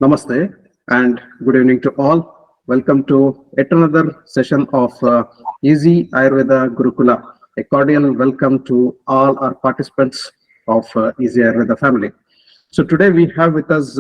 Namaste and good evening to all. Welcome to yet another session of Easy Ayurveda Gurukula. A cordial welcome to all our participants of Easy Ayurveda family. So today we have with us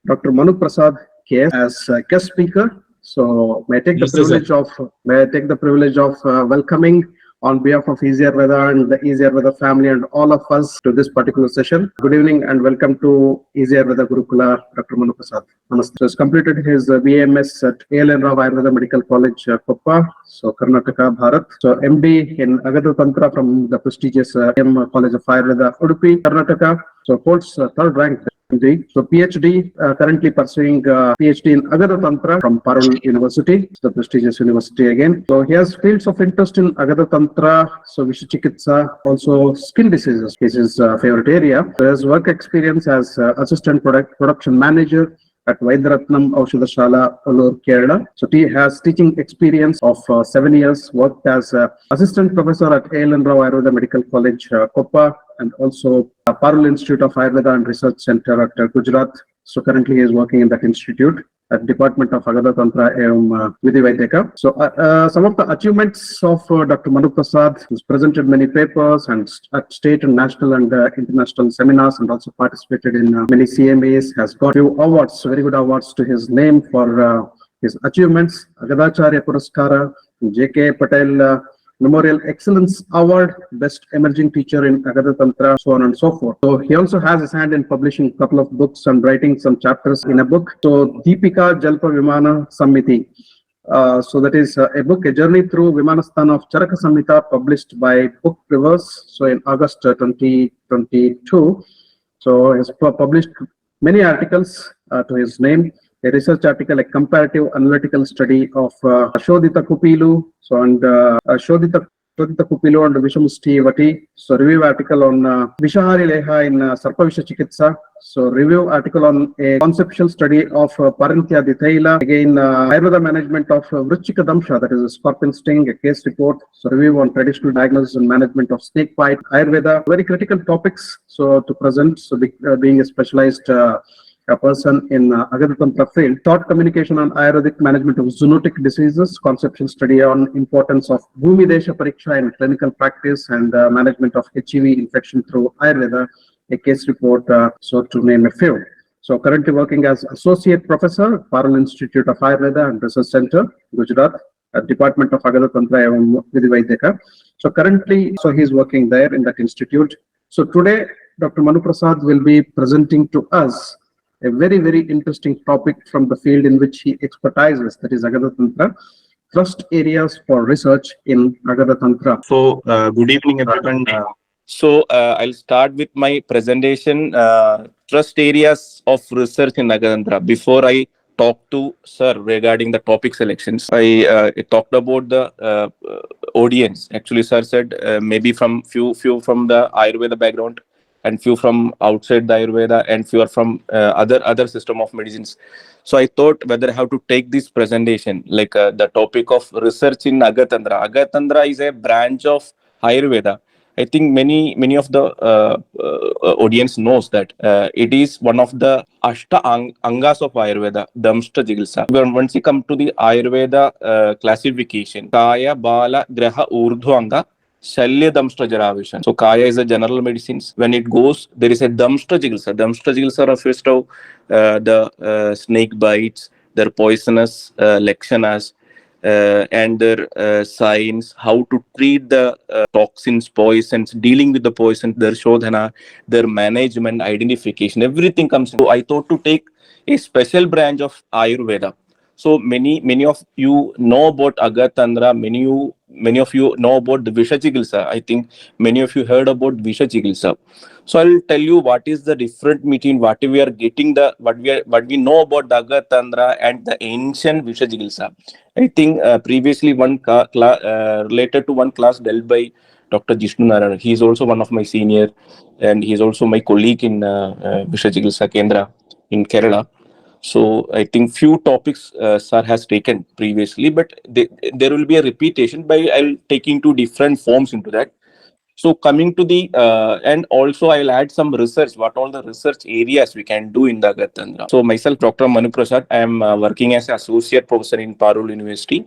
Dr. Manu Prasad KS as guest speaker. So Yes, sir. may I take the privilege of welcoming on behalf of Easy Ayurveda and the Easy Ayurveda family and all of us to this particular session. Good evening and welcome to Easy Ayurveda Gurukula, Dr. Manu Prasad. Namaste. So he's completed his BMS at A.L.N. Rao Ayurveda Medical College, Koppa, so Karnataka, Bharat. So MD in Agadatantra from the prestigious College of Ayurveda, Udupi, Karnataka. So holds third rank. So PhD, currently pursuing PhD in Agadatantra from Parul University, the prestigious university again. So he has fields of interest in Agadatantra, so Visha Chikitsa, also skin diseases, is his favorite area. So his work experience as assistant production manager at Vaidyaratnam Aushadashala, Allur, Kerala. So he has teaching experience of 7 years, worked as assistant professor at A.L.N. Rao Ayurveda Medical College, Koppa, and also Parul Institute of Ayurveda and Research Center at Gujarat. So currently he is working in that institute at Department of Agadatantra Vidhi Vaideka. So some of the achievements of Dr. Manu Prasad, has presented many papers and at state and national and international seminars, and also participated in many CMAs, has got few awards, very good awards to his name for his achievements. Agadacharya Puraskara, J.K. Patel Memorial Excellence Award, Best Emerging Teacher in Agadatantra, so on and so forth. So he also has his hand in publishing a couple of books and writing some chapters in a book. So Deepika Jalpa Vimana Samiti. So that is a book, A Journey Through Vimanasthan of Charaka Samhita, published by Book Rivers, so in August 2022. So he has published many articles to his name. A research article, a comparative analytical study of Shodhita Kupilu, so and Shodhita Kupilu and Vishamusti Vati. So review article on Vishahari Leha in Visha Chikitsa. So review article on a conceptual study of Parintya Dithaila. Again, Ayurveda management of Vrichika Damsha, that is a scorpion sting, a case report. So review on traditional diagnosis and management of snake bite. Ayurveda, very critical topics. So to present, so being a specialized a person in Agadatantra field, thought communication on Ayurvedic management of zoonotic diseases, conceptual study on importance of Bhumi Desha Pariksha in clinical practice, and management of HIV infection through Ayurveda, a case report, so to name a few. So currently working as Associate Professor, Parul Institute of Ayurveda and Research Center, Gujarat, at Department of Agadatantra Vidhi Vaideka. So currently, so he's working there in that institute. So today, Dr. Manu Prasad will be presenting to us a very, very interesting topic from the field in which he expertises, that is Agadatantra, thrust areas for research in Agadatantra. So, good evening, everyone. I'll start with my presentation, trust areas of research in Agadatantra. Before I talk to Sir regarding the topic selections, I talked about the audience. Actually, Sir said maybe from few from the Ayurveda background, and few from outside the Ayurveda, and few are from other system of medicines. So I thought whether I have to take this presentation, like the topic of research in Agadatantra. Agadatantra is a branch of Ayurveda. I think many of the audience knows that it is one of the Ashta Angas of Ayurveda, Damshta Jigilsa. Once you come to the Ayurveda classification, Kaya, Bala, Graha, Urdhva Anga, Shalya Damshta Jaravishan. So Kaya is a general medicines. When it goes, there is a Damshta Jigilsa. Damshta Jigilsa refers to the snake bites, their poisonous lakshanas, and their signs, how to treat the toxins, poisons, dealing with the poisons, their shodhana, their management, identification, everything comes in. So I thought to take a special branch of Ayurveda. So many of you know about Agatantra, many of you know about the Visha Chikitsa. I think many of you heard about Visha Chikitsa. So I'll tell you what is the difference between what we are getting, what we know about the Agatantra and the ancient Visha Chikitsa. I think previously related to one class dealt by Dr. Jishnu Narayana. He is also one of my senior, and he is also my colleague in Visha Chikitsa Kendra in Kerala. So I think few topics Sir has taken previously, but there will be a repetition. But I'll take into different forms into that. So coming to the and also I'll add some research. What all the research areas we can do in the Agadatantra. So myself, Dr. Manu Prasad, I am working as associate professor in Parul University,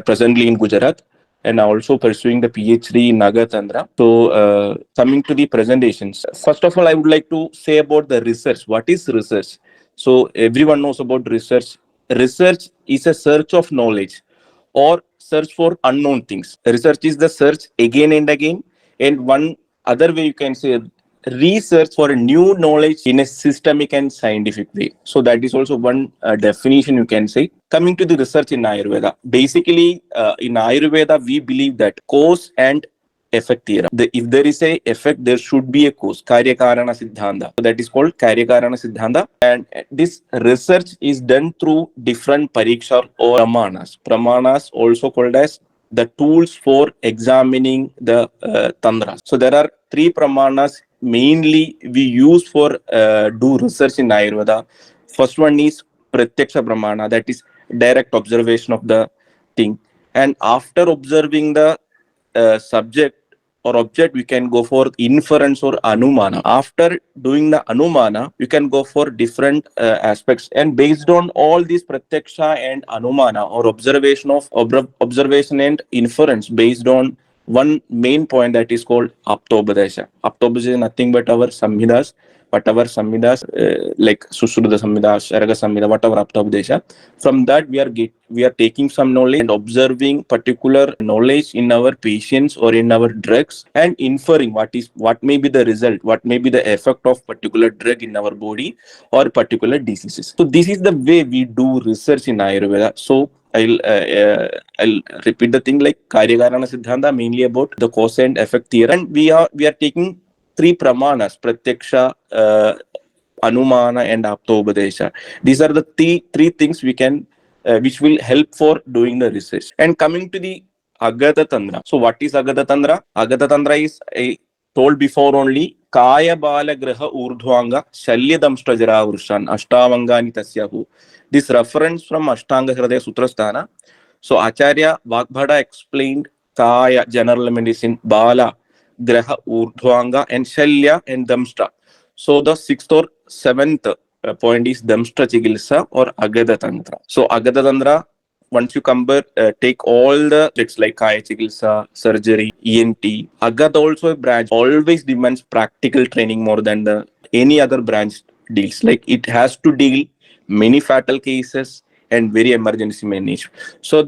presently in Gujarat, and also pursuing the PhD in Agadatantra. So coming to the presentations, first of all, I would like to say about the research. What is research? So everyone knows about research. Research is a search of knowledge or search for unknown things. Research is the search again and again. And one other way you can say research for a new knowledge in a systemic and scientific way. So that is also one definition you can say. Coming to the research in Ayurveda, basically in Ayurveda we believe that cause and effect theorem. If there is a effect, there should be a cause. Karya-karana siddhanta. So that is called Karya-karana siddhanta. And this research is done through different pariksha or pramanas. Pramanas also called as the tools for examining the tantras. So there are three pramanas mainly we use for do research in Ayurveda. First one is pratyaksha pramana, that is direct observation of the thing. And after observing the subject or object, we can go for inference or anumana. After doing the anumana, you can go for different aspects. And based on all these pratyaksha and anumana or observation and inference based on one main point that is called aptobadesha. Aptobadesha is nothing but our samhidas, like Susruta Samhita, Sharaka Samhita, whatever Aptabdesha. From that we are taking some knowledge and observing particular knowledge in our patients or in our drugs and inferring what may be the result, what may be the effect of particular drug in our body or particular diseases. So this is the way we do research in Ayurveda. So I'll repeat the thing like Karyakarana Siddhanta mainly about the cause and effect theory, and we are taking three pramanas: pratyaksha, anumana, and aptobadesha. These are the three things we can which will help for doing the research. And coming to the Agadatantra. So what is Agadatantra? Agadatantra is told before only Kaya Bala Graha Urdhvanga Shalyadamshta Jara Vrushan Ashtavangani Tasyahu. This reference from Ashtanga Hridaya Sutrasthana. So Acharya Vagbhada explained Kaya, general medicine, Bala, Graha, Urdhvanga, and Shalya and Damshta. So the sixth or seventh point is Damshta Chikitsa or Agadatantra. So Agadatantra, once you compare, take all the it's like Kaya Chikitsa, surgery, ENT. Agada also a branch always demands practical training more than the any other branch deals. Like it has to deal many fatal cases and very emergency management. So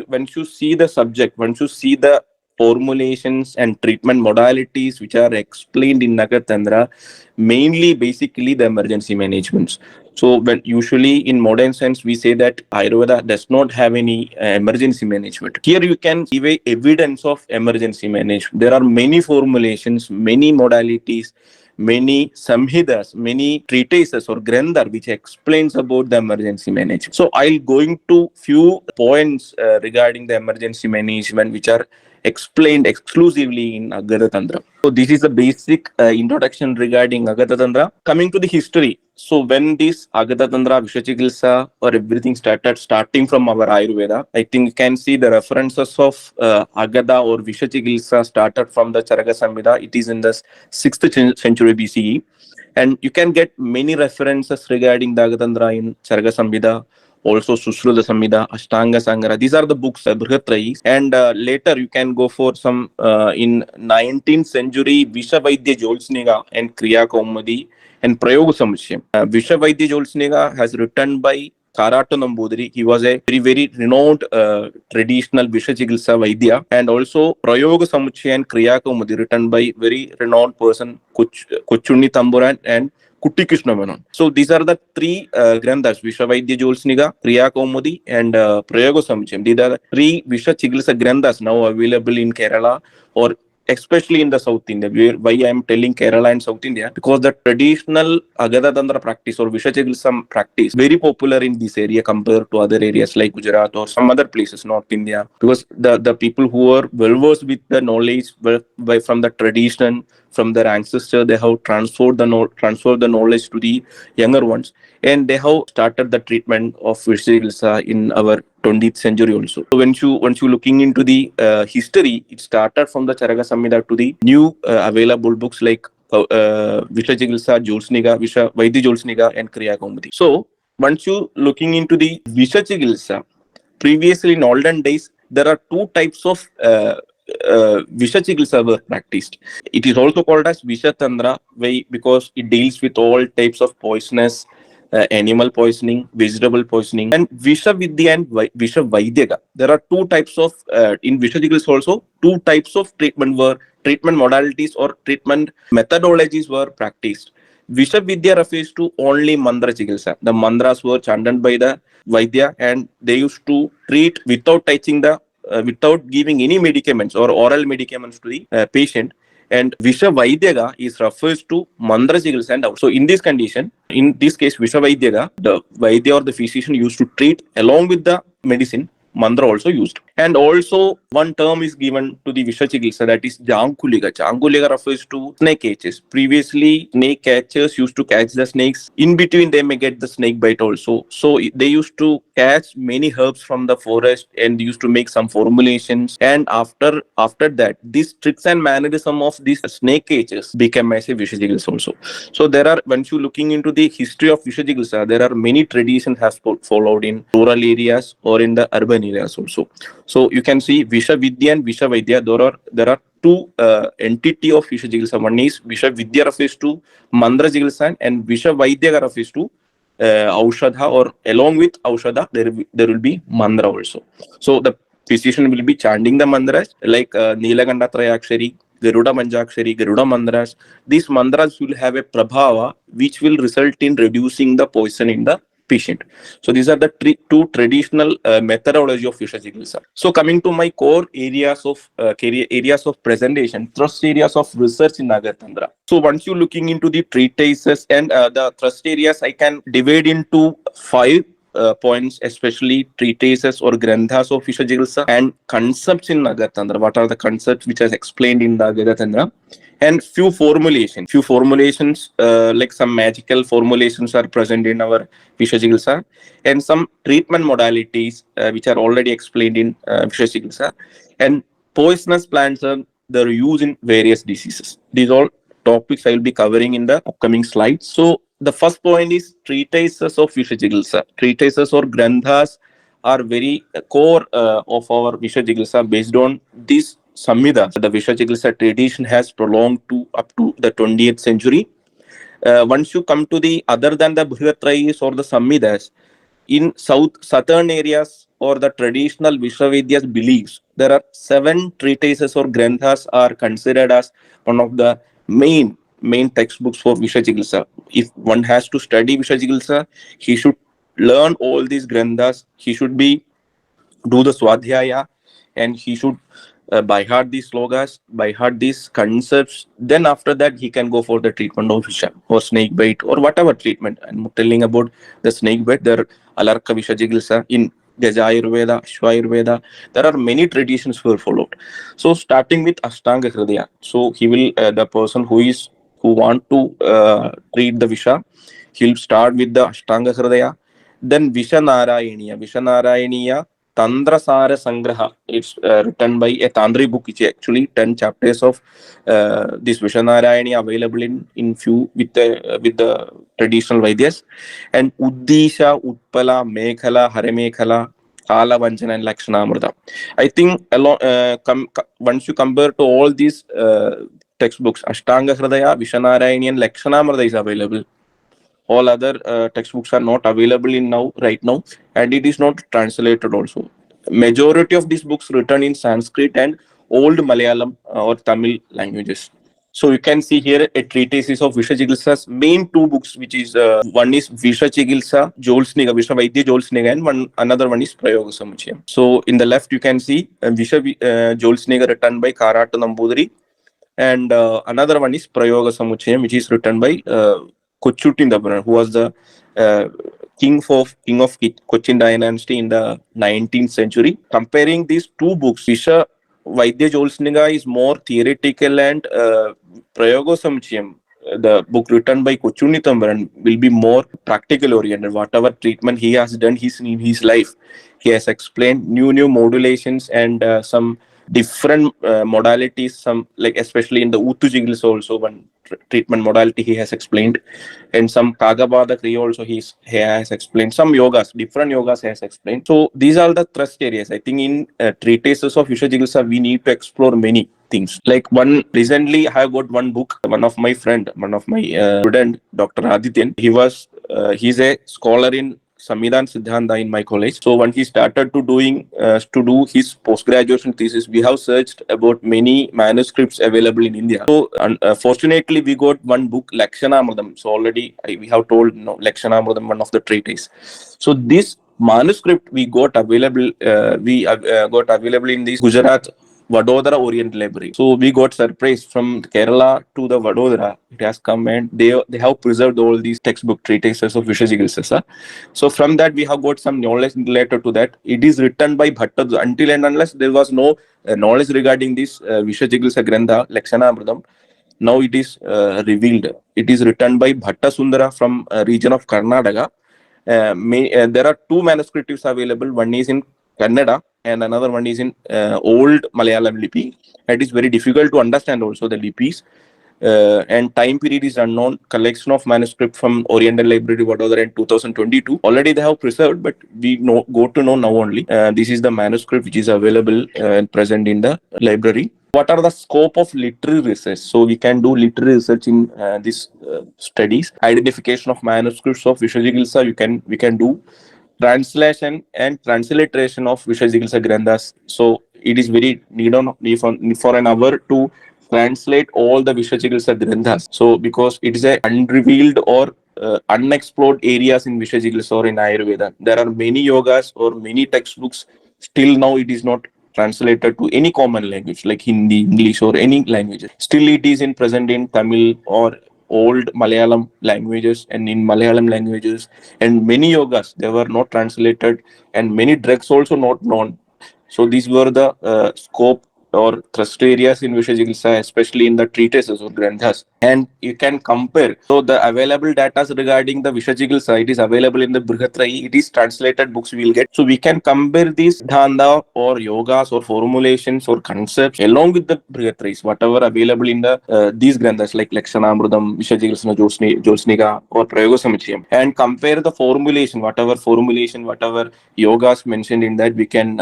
once you see the subject, once you see the formulations and treatment modalities which are explained in Nagatantra, mainly basically the emergency management. So when usually in modern science we say that Ayurveda does not have any emergency management. Here you can give a evidence of emergency management. There are many formulations, many modalities, many samhitas, many treatises or granthar which explains about the emergency management. So I'll going to few points regarding the emergency management which are explained exclusively in Agadatantra. So this is the basic introduction regarding Agadatantra. Coming to the history. So when this Agadatantra, Visha Chikitsa or everything starting from our Ayurveda, I think you can see the references of Agada or Visha Chikitsa started from the Charaka Samhita. It is in the 6th century BCE. And you can get many references regarding the Agadatantra in Charaka Samhita, also Susruta Samhita, Ashtanga Sangara. These are the books, Brihatrayis. And later you can go for some in 19th century Visha Vaidya Jolsniga and Kriya Kaumadi and Prayoga Samuchayam. Visha Vaidya Jolsniga has written by Karata Nambudiri. He was a very, very renowned traditional Visha Chikitsa Vaidya. And also Prayoga Samuchaya and Kriya Kaumadi written by very renowned person Kochunni Tamburan and Kutti Krishna Menon. So these are the three granthas: Visha Vaidya Jolsniga, Kriya Kaumudi, and Prayoga Samuchayam. These are three Visha Chikitsa granthas now available in Kerala or especially in the South India. Why I am telling Kerala and South India? Because the traditional Agadatantra practice or Visha Chikitsa practice very popular in this area compared to other areas like Gujarat or some other places, North India. Because the people who are well versed with the knowledge from the tradition, from their ancestor. They have transferred the knowledge to the younger ones, and they have started the treatment of Visha Chikitsa in our 20th century also. So once you looking into the history, it started from the Charaka Samhita to the new available books like Visha Chikitsa, Jolsniga, Visha Vaidya Jolsniga, and Kriya Kaumudi. So once you looking into the Visha Chikitsa, previously in olden days, there are two types of Visha Chikitsa were practiced. It is also called as Visha Tantra because it deals with all types of poisonous animal poisoning, vegetable poisoning, and Visha Vidya and Visha Vaidyaga. There are two types of in Visha Chikitsa also two types of treatment modalities or treatment methodologies were practiced. Visha Vidya refers to only mantra chikitsa. The mantras were chanted by the Vaidya, and they used to treat without touching without giving any medicaments or oral medicaments to the patient. And Visha Vaidyaga is refers to mantra chikitsa and out. So in this condition, in this case, Visha Vaidyaga, the Vaidya or the physician used to treat along with the medicine. Mantra also used. And also one term is given to the Visha Chikitsa, that is Jankuliga. Jankuliga refers to snake catches. Previously, snake catchers used to catch the snakes. In between, they may get the snake bite also. So they used to catch many herbs from the forest and used to make some formulations. And after that, these tricks and mannerism of these snake catchers became as a Visha Chikitsa also. So there are, once you looking into the history of Visha Chikitsa, there are many traditions have followed in rural areas or in the urban areas also. So you can see Visha Vidya and Visha Vaidya. There are two entity of Visha Chikitsa. One is Visha Vidya refers to Mandra Chikitsa, and Visha Vaidya refers to Aushadha, or along with Aushadha, there will be Mandra also. So the physician will be chanting the mantras like Nilaganda Trayakshari, Garuda Manjakshari, Garuda Mantras. These mantras will have a prabhava which will result in reducing the poison in the patient. So these are the two traditional methodology of Visha Chikitsa. So coming to my core areas of presentation, thrust areas of research in Agadatantra. So once you looking into the treatises and the thrust areas, I can divide into 5 points, especially treatises or granthas of Visha Chikitsa and concepts in Agadatantra. What are the concepts which is explained in the Agadatantra? And few formulations like some magical formulations are present in our Visha Chikitsa, and some treatment modalities which are already explained in Visha Chikitsa, and poisonous plants are their use in various diseases. These all topics I will be covering in the upcoming slides. So the first point is treatises of Visha Chikitsa. Treatises or granthas are very core of our Visha Chikitsa. Based on this Samhita, the Visha Chikitsa tradition has prolonged to up to the 20th century. Once you come to the other than the Brihatrayis or the Samhitas, in southern areas or the traditional Vishwavidyas beliefs, there are 7 treatises or granthas are considered as one of the main textbooks for Visha Chikitsa. If one has to study Visha Chikitsa, he should learn all these granthas. He should do the Swadhyaya, and he should by heart these slogas, by heart these concepts. Then after that, he can go for the treatment of Visha or snake bite or whatever treatment. I'm telling about the snake bite. There Alarka Visha Chikitsa in Gaja Ayurveda, Shwa there are many traditions were followed. So starting with Ashtanga Hridaya. So he will the person who want to treat the Visha, he'll start with the Ashtanga Hridaya. Then Visha Narayaniya Tantra Sara Sangraha. It's written by a Tantri book, which is actually 10 chapters of this Vishanarayani available in few with the traditional Vaidyas. And Uddisha, Utpala, Mekhala, Hare Mekhala, Kala Vanchana, and Lakshanamrita. I think once you compare to all these textbooks, Ashtanga Hridaya, Vishanarayani, and Lakshanamrita is available. All other textbooks are not available right now, and it is not translated also. Majority of these books written in Sanskrit and old Malayalam or Tamil languages. So you can see here a treatise of Visha Chikitsa's main 2 books, which is one is Visha Chikitsa Jolsniga, Visha Vaidya Jolsniga, and another one is Prayoga Samuchayam. So in the left you can see Visha Jolsniga written by Karatu Nambudiri, and another one is Prayoga Samuchayam, which is written by Kochutin Dabaran, who was the king of Cochin dynasty in the 19th century. Comparing these 2 books, Visha Vaidya Jolsniga is more theoretical and Prayogo Samchayam, the book written by Kochuni Tambaran, will be more practical oriented. Whatever treatment he has done in his life, he has explained new modulations and some different modalities, some like especially in the Uttu Jigils also one treatment modality he has explained, and some Kagabada Kriya also he has explained, some yogas, different yogas he has explained. So these are the thrust areas. I think in treatises of Visha Chikitsa we need to explore many things. Like one recently I have got one book, one of my student, Dr. Adityan, he's a scholar in Samvidhan Siddhanta in my college. So when he started to do his post graduation thesis, we have searched about many manuscripts available in India. So fortunately, we got one book, Lakshanamridam. So already we have told Lakshanamridam, one of the treatises. So this manuscript we got available. We got available in this Gujarat Vadodara Orient Library. So we got surprised from Kerala to the Vadodara. It has come and they have preserved all these textbook treatises of Visha Chikitsa. So from that we have got some knowledge related to that. It is written by Bhatta until and unless there was no knowledge regarding this Visha Chikitsa Grantha Lakshanamridam. Now it is revealed. It is written by Bhatta Sundara from region of Karnataka. There are two manuscripts available. One is in Kannada and another one is in old Malayalam Lipi. It is very difficult to understand also the Lipis. And time period is unknown. Collection of manuscript from Oriental Library Vadodara in 2022. Already they have preserved, but we go to know now only. This is the manuscript which is available and present in the library. What are the scope of literary research? So we can do literary research in these studies. Identification of manuscripts of Visha Chikitsa we can do. Translation and transliteration of Visha Chikitsa Granthas. So it is very need for an hour to translate all the Visha Chikitsa Granthas. So because it is a unrevealed or unexplored areas in Visha Chikitsa or in Ayurveda. There are many yogas or many textbooks. Still now it is not translated to any common language like Hindi, English, or any language. Still it is in present in Tamil or old Malayalam languages, and in Malayalam languages, and many yogas they were not translated, and many drugs also not known. So these were the scope or thrust areas in Visha Chikitsa, especially in the treatises or granthas. And you can compare. So the available data regarding the Visha Chikitsa, it is available in the Brihatrayi. It is translated books we will get. So we can compare these dhanda or yogas or formulations or concepts along with the Brihatrayis, whatever available in the these granthas like Lakshanamridam, Visha Chikitsa Josnika or Prayoga Samachayam, and compare the formulation, whatever yogas mentioned in that, we can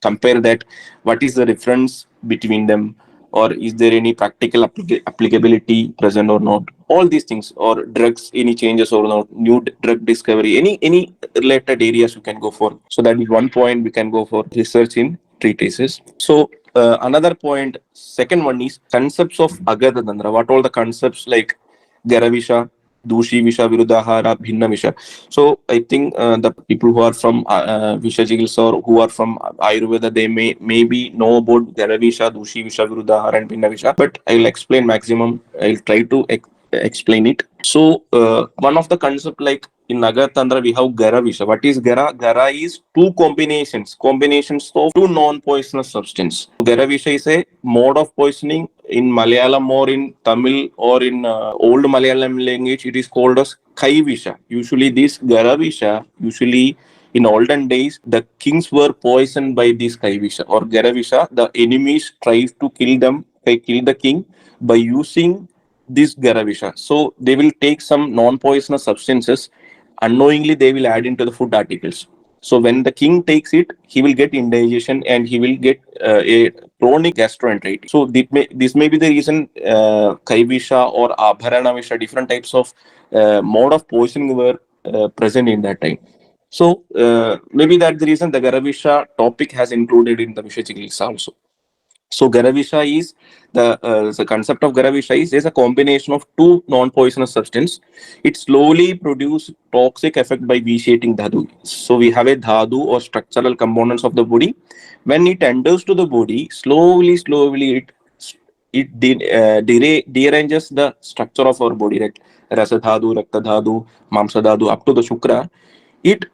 compare that, what is the difference between them, or is there any practical applicability present or not, all these things, or drugs, any changes or not, new drug discovery, any related areas you can go for. So that is one point we can go for research in treatises. So another point, second one is concepts of Agadatantra. What all the concepts like Garavisha, Dushi Visha, Virudahara, Bhinna Visha. So I think the people who are from Visha Chikitsa or who are from Ayurveda, they may maybe know about Garavisha, Dushi Visha, Virudahara, and Bhinna Visha. But I'll explain maximum. I'll try to explain it. So one of the concept like in Agadatantra we have Garavisha. What is Gara? Gara is two combinations of two non-poisonous substance. Garavisha is a mode of poisoning in Malayalam or in Tamil or in old Malayalam language. It is called as Kaivisha. Usually this Garavisha, in olden days, the kings were poisoned by this Kaivisha or Garavisha. The enemies tried to kill them, they kill the king by using this Garavisha. So they will take some non-poisonous substances, unknowingly they will add into the food articles. So when the king takes it, he will get indigestion and he will get a chronic gastroenteritis. So this may be the reason Kaivisha or Abharanavisha, different types of mode of poisoning were present in that time. So maybe that's the reason the Garavisha topic has included in the Visha Chikitsa also. So Garavisha is the concept of Garavisha is a combination of two non-poisonous substances. It slowly produces toxic effect by vitiating dhatu. So we have a dhatu or structural components of the body. When it enters to the body, slowly it deranges the structure of our body, right? Rasa dhatu, rakta dhatu, mamsa dhatu, up to the shukra. it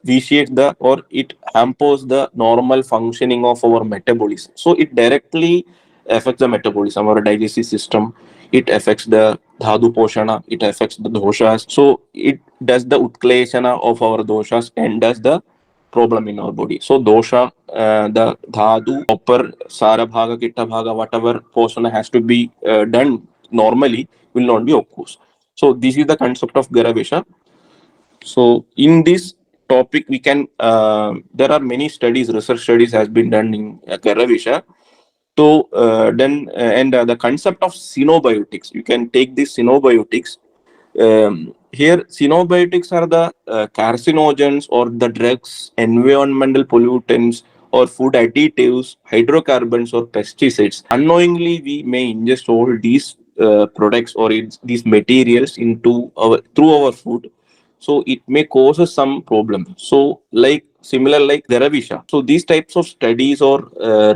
vitiates the or it hampers the normal functioning of our metabolism. So it directly affects the metabolism, our digestive system. It affects the dhatu poshana, it affects the doshas. So it does the utkleshana of our doshas and does the problem in our body. So dosha, the dhatu, upper sara bhaga, kitta bhaga, whatever portion has to be done normally will not be occurs. So this is the concept of Garavesha. So in this topic, we can there are many studies, research studies has been done in Garavisha. So then and the concept of xenobiotics, you can take these xenobiotics. Here, xenobiotics are the carcinogens or the drugs, environmental pollutants, or food additives, hydrocarbons, or pesticides. Unknowingly, we may ingest all these products or these materials into our through our food, so it may cause us some problem. So like similar like Garavisha. So these types of studies or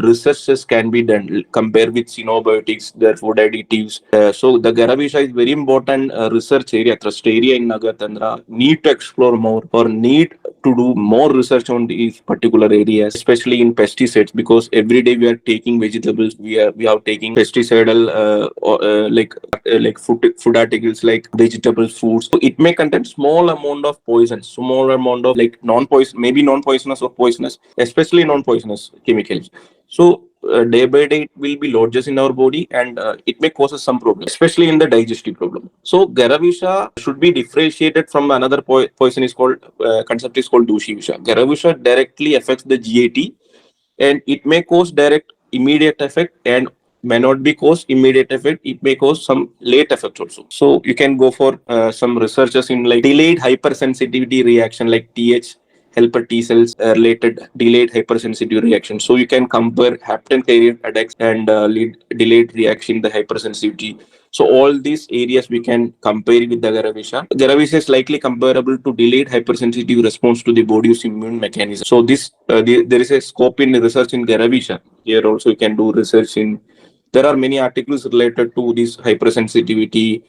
researches can be done compared with xenobiotics, their food additives. So the Garavisha is very important research area, trust area in Agadatantra. Need to explore more or need to do more research on these particular areas, especially in pesticides, because every day we are taking vegetables, we are taking pesticidal like food articles like vegetables, foods. So it may contain small amount of poison, small amount of like non-poison, maybe non-poisonous or poisonous, especially non-poisonous chemicals. So day by day it will be lodges in our body and it may cause us some problem, especially in the digestive problem. So Garavisha should be differentiated from another poison is called concept is called Dushivisha. Garavisha directly affects the GAT and it may cause direct immediate effect and may not be cause immediate effect, it may cause some late effects also. So you can go for some researches in like delayed hypersensitivity reaction like TH helper T cells related delayed hypersensitivity reaction. So you can compare hapten carrier attacks and lead delayed reaction in the hypersensitivity. So all these areas we can compare with the Garavisha. Garavisha is likely comparable to delayed hypersensitive response to the body's immune mechanism. So this there is a scope in research in Garavisha. Here also you can do research in. There are many articles related to this hypersensitivity,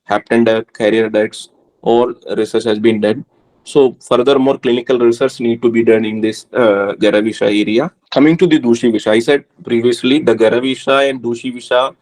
hapten carrier attacks. All research has been done. So furthermore, clinical research need to be done in this Garavisha area. Coming to the Dushivisha, I said previously the Garavisha and Dushivisha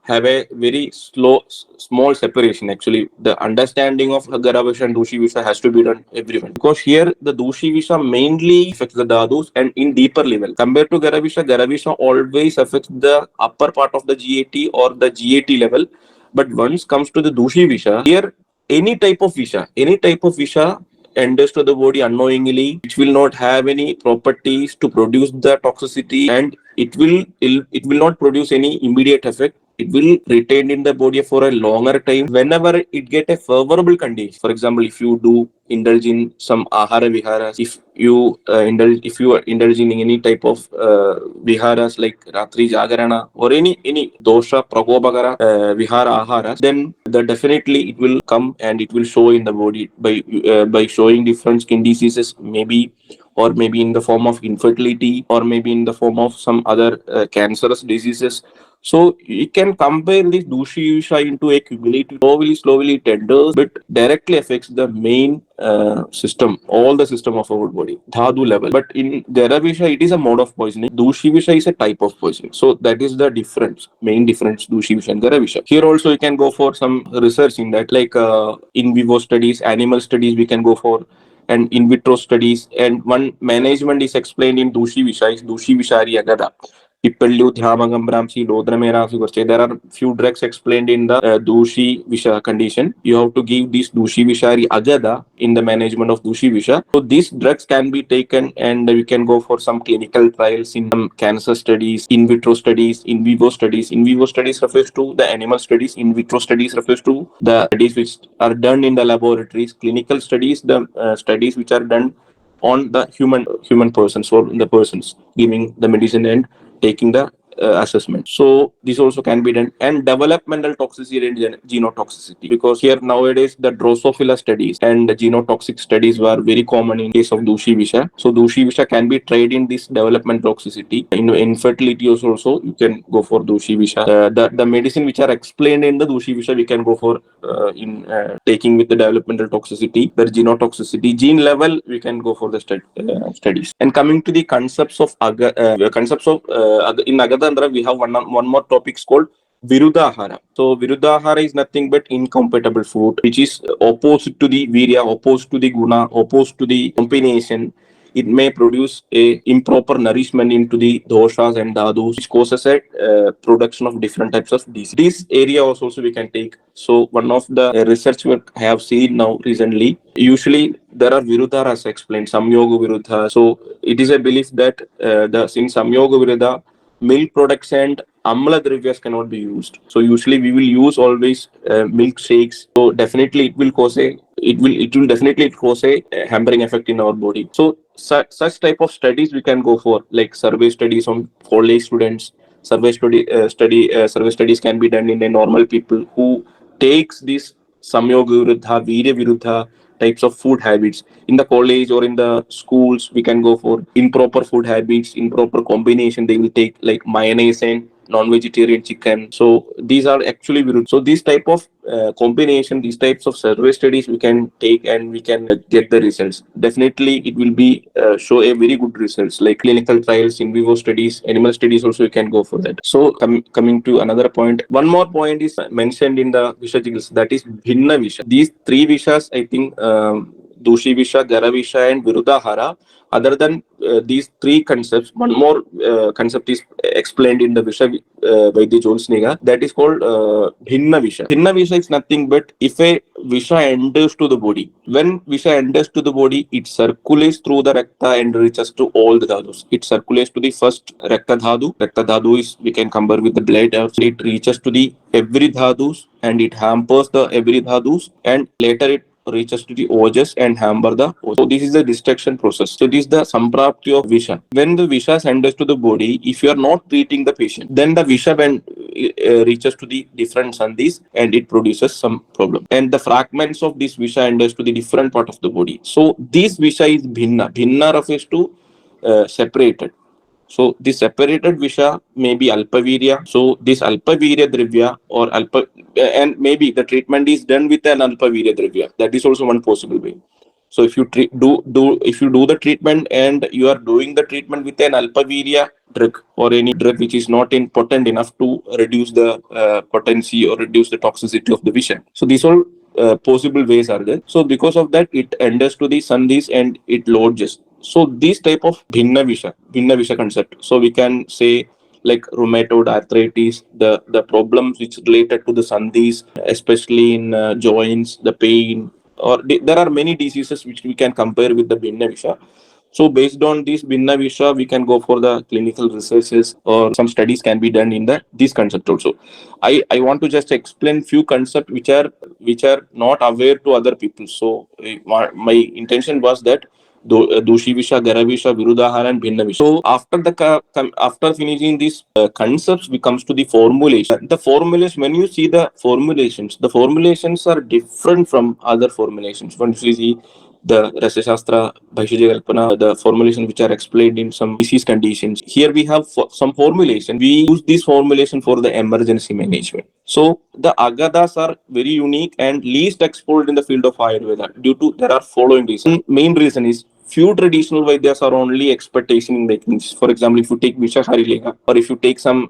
have a very small separation. Actually, the understanding of Garavisha and Dushivisha has to be done everyone, because here the Dushivisha mainly affects the dadus and in deeper level. Compared to Garavisha, Garavisha always affects the upper part of the GAT or the GAT level. But once comes to the Dushivisha, here any type of Visha enters to the body unknowingly, which will not have any properties to produce the toxicity, and it will not produce any immediate effect. It will retain in the body for a longer time. Whenever it get a favorable condition, for example, if you do indulge in some ahara viharas, if you are indulging in any type of viharas like ratri jagarana or any dosha pragobagara vihara aharas, then definitely it will come and it will show in the body by showing different skin diseases, maybe, or maybe in the form of infertility, or maybe in the form of some other cancerous diseases. So you can compare this Dushisha into a cumulative, slowly it enters, but directly affects the main system, all the system of our body, Dhadu level. But in Garavisha, it is a mode of poisoning. Dushivisha is a type of poisoning. So that is the difference, main difference, Dushivisha and Garavisha. Here also you can go for some research in that, like in vivo studies, animal studies we can go for, and in vitro studies. And one management is explained in Dushivisha is Dushivisari Agada. Ipallu, Dhyamagam, Bramsi, Lodramera, there are few drugs explained in the Dushi Visha condition. You have to give this Dushi Vishari Agada in the management of Dushi Visha. So these drugs can be taken and we can go for some clinical trials in some cancer studies, in vitro studies, in vivo studies. In vivo studies refers to the animal studies, in vitro studies refers to the studies which are done in the laboratories, clinical studies, the studies which are done on the human persons or the persons giving the medicine and taking the assessment. So this also can be done. And developmental toxicity and genotoxicity, because here nowadays the Drosophila studies and the genotoxic studies were very common in case of Dushi Visha. So Dushi Visha can be tried in this development toxicity. In infertility also you can go for Dushi Visha. The medicine which are explained in the Dushi Visha we can go for in taking with the developmental toxicity, the genotoxicity, gene level we can go for the studies. And coming to the concepts of in Agadatantra, we have one more topics called Virudahara. So Virudahara is nothing but incompatible food, which is opposite to the Virya, opposed to the Guna, opposed to the combination. It may produce a improper nourishment into the doshas and dhadus, which causes a production of different types of disease. This area also we can take. So one of the research work I have seen now recently, usually there are virudharas explained, Samyoga Virudha. So it is a belief that in Samyoga Virudha, milk products and amla dravyas cannot be used. So usually we will use always milk shakes. So definitely it will definitely cause a hampering effect in our body. So such type of studies we can go for, like survey studies on college students. Survey studies can be done in a normal people who takes this Samyoga Virudha, Virya Virudha types of food habits. In the college or in the schools, we can go for improper food habits, improper combination. They will take like mayonnaise and non-vegetarian chicken. So these are actually virud. So these type of combination, these types of survey studies we can take and we can get the results. Definitely, it will be show a very good results, like clinical trials, in vivo studies, animal studies. Also, you can go for that. So coming to another point, one more point is mentioned in the Visha Chikitsa, that is Bhinna Visha. These three Vishas, I think. Dushi Visha, Gara Visha, and Virudahara. Other than these three concepts, one more concept is explained in the Visha Vaidya Jolsniga, that is called Bhinna Visha. Bhinna Visha is nothing but if a Visha enters to the body. When Visha enters to the body, it circulates through the Rakta and reaches to all the Dhadus. It circulates to the first Rakta Dhadu. Rakta Dhadu is, we can compare with the blood. It reaches to the every Dhadus and it hampers the every Dhadus, and later it reaches to the ojas and hamper the ojas. So this is the destruction process. So this is the samprapti of Visha. When the Visha enters to the body, if you are not treating the patient, then the Visha when reaches to the different sandhis and it produces some problem. And the fragments of this Visha enters to the different part of the body. So this Visha is Bhinna. Bhinna refers to separated. So this separated Visha may be Alpavirya. So this Alpavirya Dravya or Alpa, and maybe the treatment is done with an Alpavirya Dravya. That is also one possible way. So if you if you do the treatment and you are doing the treatment with an Alpavirya drug or any drug which is not potent enough to reduce the potency or reduce the toxicity of the Visha. So these all possible ways are there. So because of that, it enters to the sandhis and it lodges. So this type of Bhinna Visha concept. So we can say like rheumatoid arthritis, the problems which related to the sandhis, especially in joints, the pain, or there are many diseases which we can compare with the Bhinna Visha. So based on this Bhinna Visha, we can go for the clinical researches or some studies can be done in this concept also. I want to just explain few concepts which are not aware to other people. So my intention was that Dushi Visha, Gara Visha, Virudahara, and Bhinna Visha. So after finishing these concepts, we comes to the formulation. The formulation, when you see the formulations are different from other formulations. Once you see the Rasa Shastra, Bhavisha Kalpana, the formulation which are explained in some disease conditions. Here we have some formulation. We use this formulation for the emergency management. So the Agadas are very unique and least explored in the field of Ayurveda due to there are following reasons. Main reason is few traditional Vaidyas are only expectation in making this. For example, if you take Visha Lega or if you take some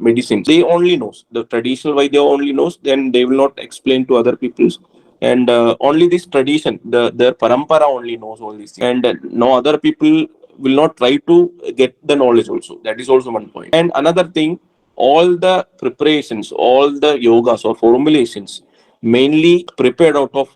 medicines, they only knows. The traditional Vaidya only knows, then they will not explain to other peoples. And only this tradition, their parampara only knows all these things. And no other people will not try to get the knowledge also. That is also one point. And another thing, all the preparations, all the yogas or formulations, mainly prepared out of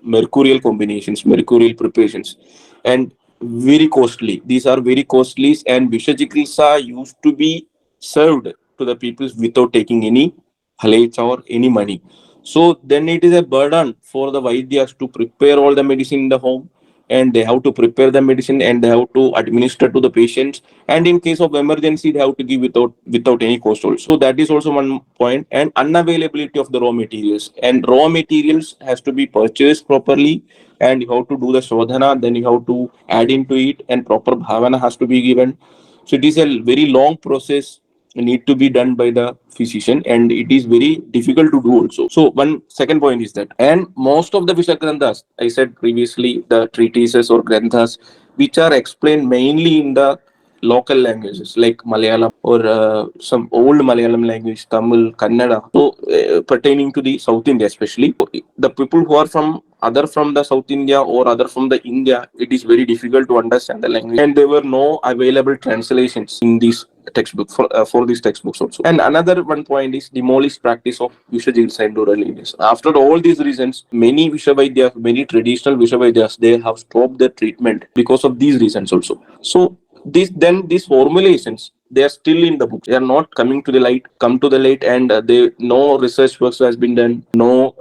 mercurial combinations, mercurial preparations, and very costly. These are very costly, and Visha Chikitsa used to be served to the people without taking any halech or any money. So then it is a burden for the Vaidyas to prepare all the medicine in the home and they have to prepare the medicine and they have to administer to the patients, and in case of emergency they have to give without any cost also. So that is also one point. And unavailability of the raw materials, and raw materials has to be purchased properly, and you have to do the shodhana, then you have to add into it, and proper bhavana has to be given. So it is a very long process need to be done by the physician, and it is very difficult to do also. So one second point is that, and most of the Visha granthas, I said previously, the treatises or granthas which are explained mainly in the local languages like Malayalam or some old Malayalam language, Tamil, Kannada. So pertaining to the South India, especially the people who are from the South India or other from the India, it is very difficult to understand the language, and there were no available translations in these textbook for these textbooks also. And another one point is demolished practice of Visha Chikitsa in rural areas. After all these reasons, many Visha Vaidyas, many traditional Visha Vaidyas, they have stopped their treatment because of these reasons also. So these formulations, they are still in the book. They are not come to the light, and they no research work has been done. No,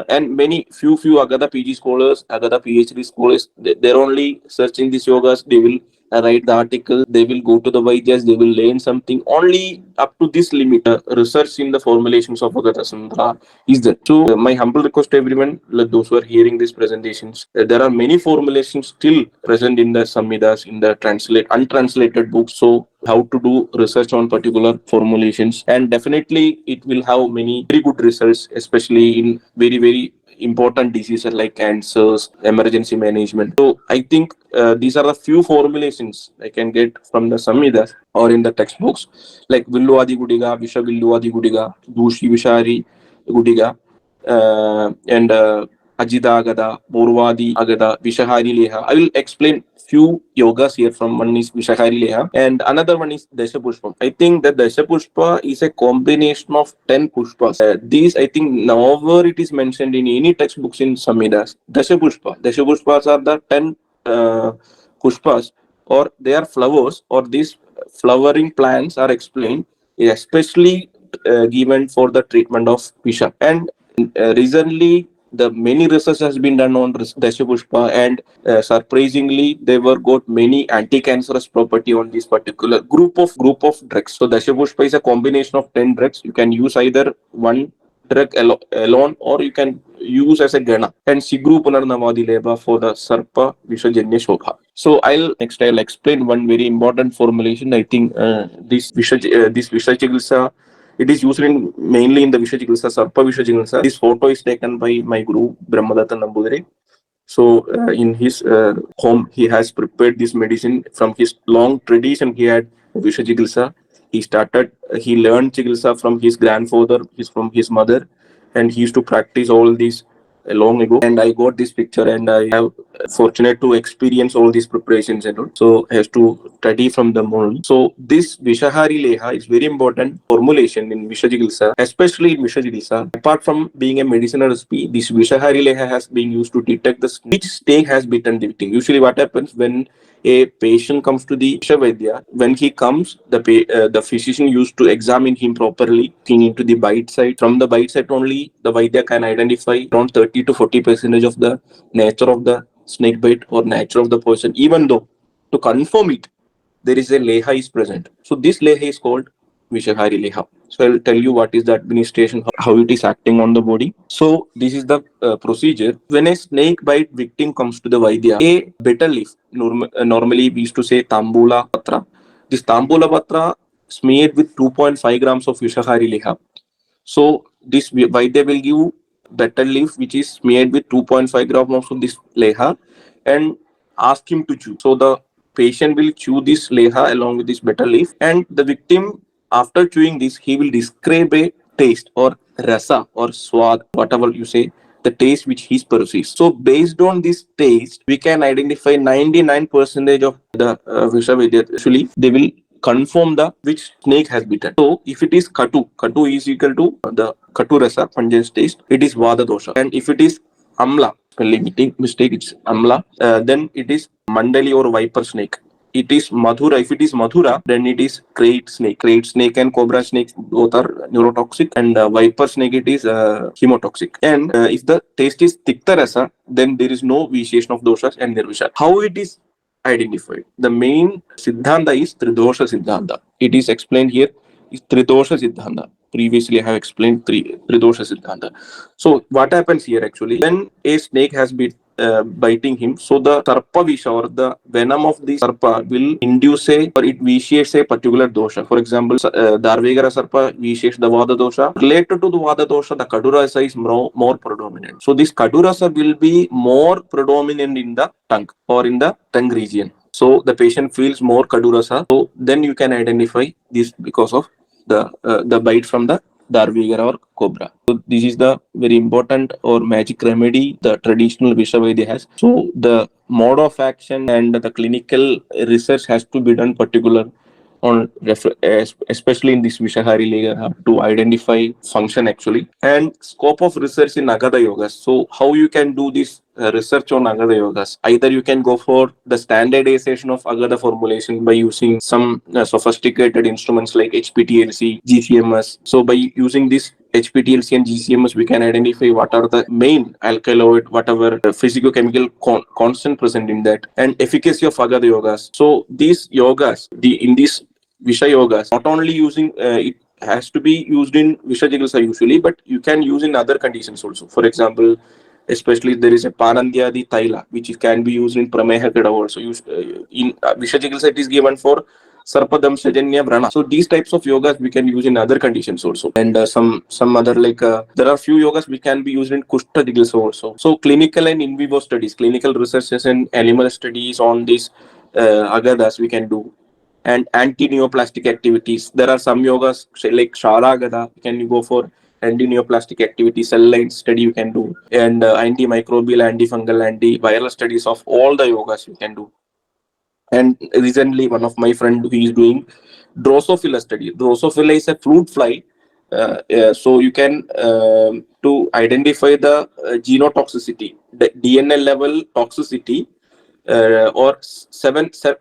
and many few Agada PG scholars, Agada PhD scholars, they're only searching these yogas. They will write the article. They will go to the Vaidyas. They will learn something only up to this limit. Research in the formulations of Agadatantra is there. So my humble request to everyone, like those who are hearing these presentations, there are many formulations still present in the Samhitas, in the untranslated books. So how to do research on particular formulations, and definitely it will have many very good results, especially in very important diseases like cancers, emergency management. So I think these are the few formulations I can get from the Samhitas or in the textbooks, like Villuadi Gudiga, Visha Villuadi Gudiga, Dushi Vishari Gudiga, and Ajita Agada, Borvadi Agada, Vishahari Leha. I will explain few yogas here. From one is Vishahari Leha, and another one is Dasha Pushpa. I think that Dasha Pushpa is a combination of 10 Pushpas. These, I think, nowhere it is mentioned in any textbooks in Samhitas. Dasha Pushpas are the 10 Pushpas, or they are flowers, or these flowering plants are explained, especially given for the treatment of Visha. And recently, the many research has been done on Dasha Pushpa, and surprisingly, they were got many anti-cancerous property on this particular group of drugs. So Dasha Pushpa is a combination of 10 drugs. You can use either one drug alone, or you can use as a gana. And Sigru Punarnavadi Leba for the Sarpa Vishajanya Shobha. So I'll explain one very important formulation. I think this Visha Chikitsa, it is used mainly in the Visha Chikitsa, Sarpa Visha Chikitsa. This photo is taken by my Guru Brahmadatta Nambudire. So in his home, he has prepared this medicine from his long tradition. He had Visha Chikitsa. He learned Chikitsa from his grandfather, from his mother, and he used to practice all these long ago. And I got this picture, and I have fortunate to experience all these preparations and all. So I have to study from them only. So this Vishahari Leha is very important formulation in Visha Chikitsa, especially in Visha Chikitsa. Apart from being a medicinal recipe, this Vishahari Leha has been used to detect which snake has bitten the victim. Usually what happens when a patient comes to the Vaidya, when he comes, the physician used to examine him properly, looking into the bite side. From the bite side only, the Vaidya can identify around 30 to 40% of the nature of the snake bite or nature of the poison. Even though, to confirm it, there is a leha is present. So this leha is called Vishahari Leha. So I'll tell you what is the administration, how it is acting on the body. So this is the procedure. When a snake bite victim comes to the Vaidya, a betel leaf, normally we used to say Tambula Patra. This Tambula Patra smeared with 2.5 grams of Vishahari Leha. So this Vaidya will give betel leaf which is smeared with 2.5 grams of this leha and ask him to chew. So the patient will chew this leha along with this betel leaf, and the victim, after chewing this, he will describe a taste or rasa or swad, whatever you say, the taste which he perceives. So based on this taste, we can identify 99% of the Visha Vidya. Actually, they will confirm the which snake has bitten. So if it is Katu is equal to the Katu rasa, pungent taste, it is Vada dosha. And if it is Amla, spelling mistake, it's Amla, then it is Mandali or viper snake. it is Madhura. If it is Madhura, then it is crate snake. Crate snake and cobra snake both are neurotoxic, and viper snake it is hemotoxic. And if the taste is tikta rasa, then there is no vitiation of doshas and nirvisha. How it is identified? The main siddhanta is Tridosha Siddhanta. It is explained here is Tridosha Siddhanta. Previously, I have explained Tridosha Siddhanta. So, what happens here actually? When a snake has been biting him, so the sarpa visha or the venom of the sarpa will induce or it vitiates a particular dosha. For example, Darvegara sarpa vitiates the vada dosha. Related to the vada dosha, the kadurasa is more predominant. So, this kadurasa will be more predominant in the tongue or in the tongue region. So the patient feels more kadurasa. So then you can identify this because of the bite from the Darvigara or cobra. So this is the very important or magic remedy the traditional Visha Vaidya has. So the mode of action and the clinical research has to be done particular on especially in this Vishahari layer to identify function actually and scope of research in Agada Yogas. So how you can do this research on Agada Yogas? Either you can go for the standardization of Agada formulation by using some sophisticated instruments like HPTLC, GCMS. So by using this HPTLC and GCMS, we can identify what are the main alkaloid, whatever physicochemical constant present in that, and efficacy of Agada Yogas. So these yogas, in this Visha yogas, not only using it has to be used in Visha Chikitsa usually, but you can use in other conditions also. For example, especially there is a Panandyadi Taila, which can be used in Prameha Kada also. In Visha Chikitsa, it is given for Sarpadam Sajanya Vrana. So these types of yogas we can use in other conditions also. And some other there are few yogas which can be used in Kushta Chikitsa also. So clinical and in vivo studies, clinical researches and animal studies on these Agadas we can do. And anti-neoplastic activities. There are some yogas like Shala Agada. Can you go for anti-neoplastic activity, cell line study you can do, and antimicrobial, antifungal, antiviral studies of all the yogas you can do. And recently, one of my friend who is doing Drosophila study. Drosophila is a fruit fly. So you can to identify the genotoxicity, the DNA level toxicity, or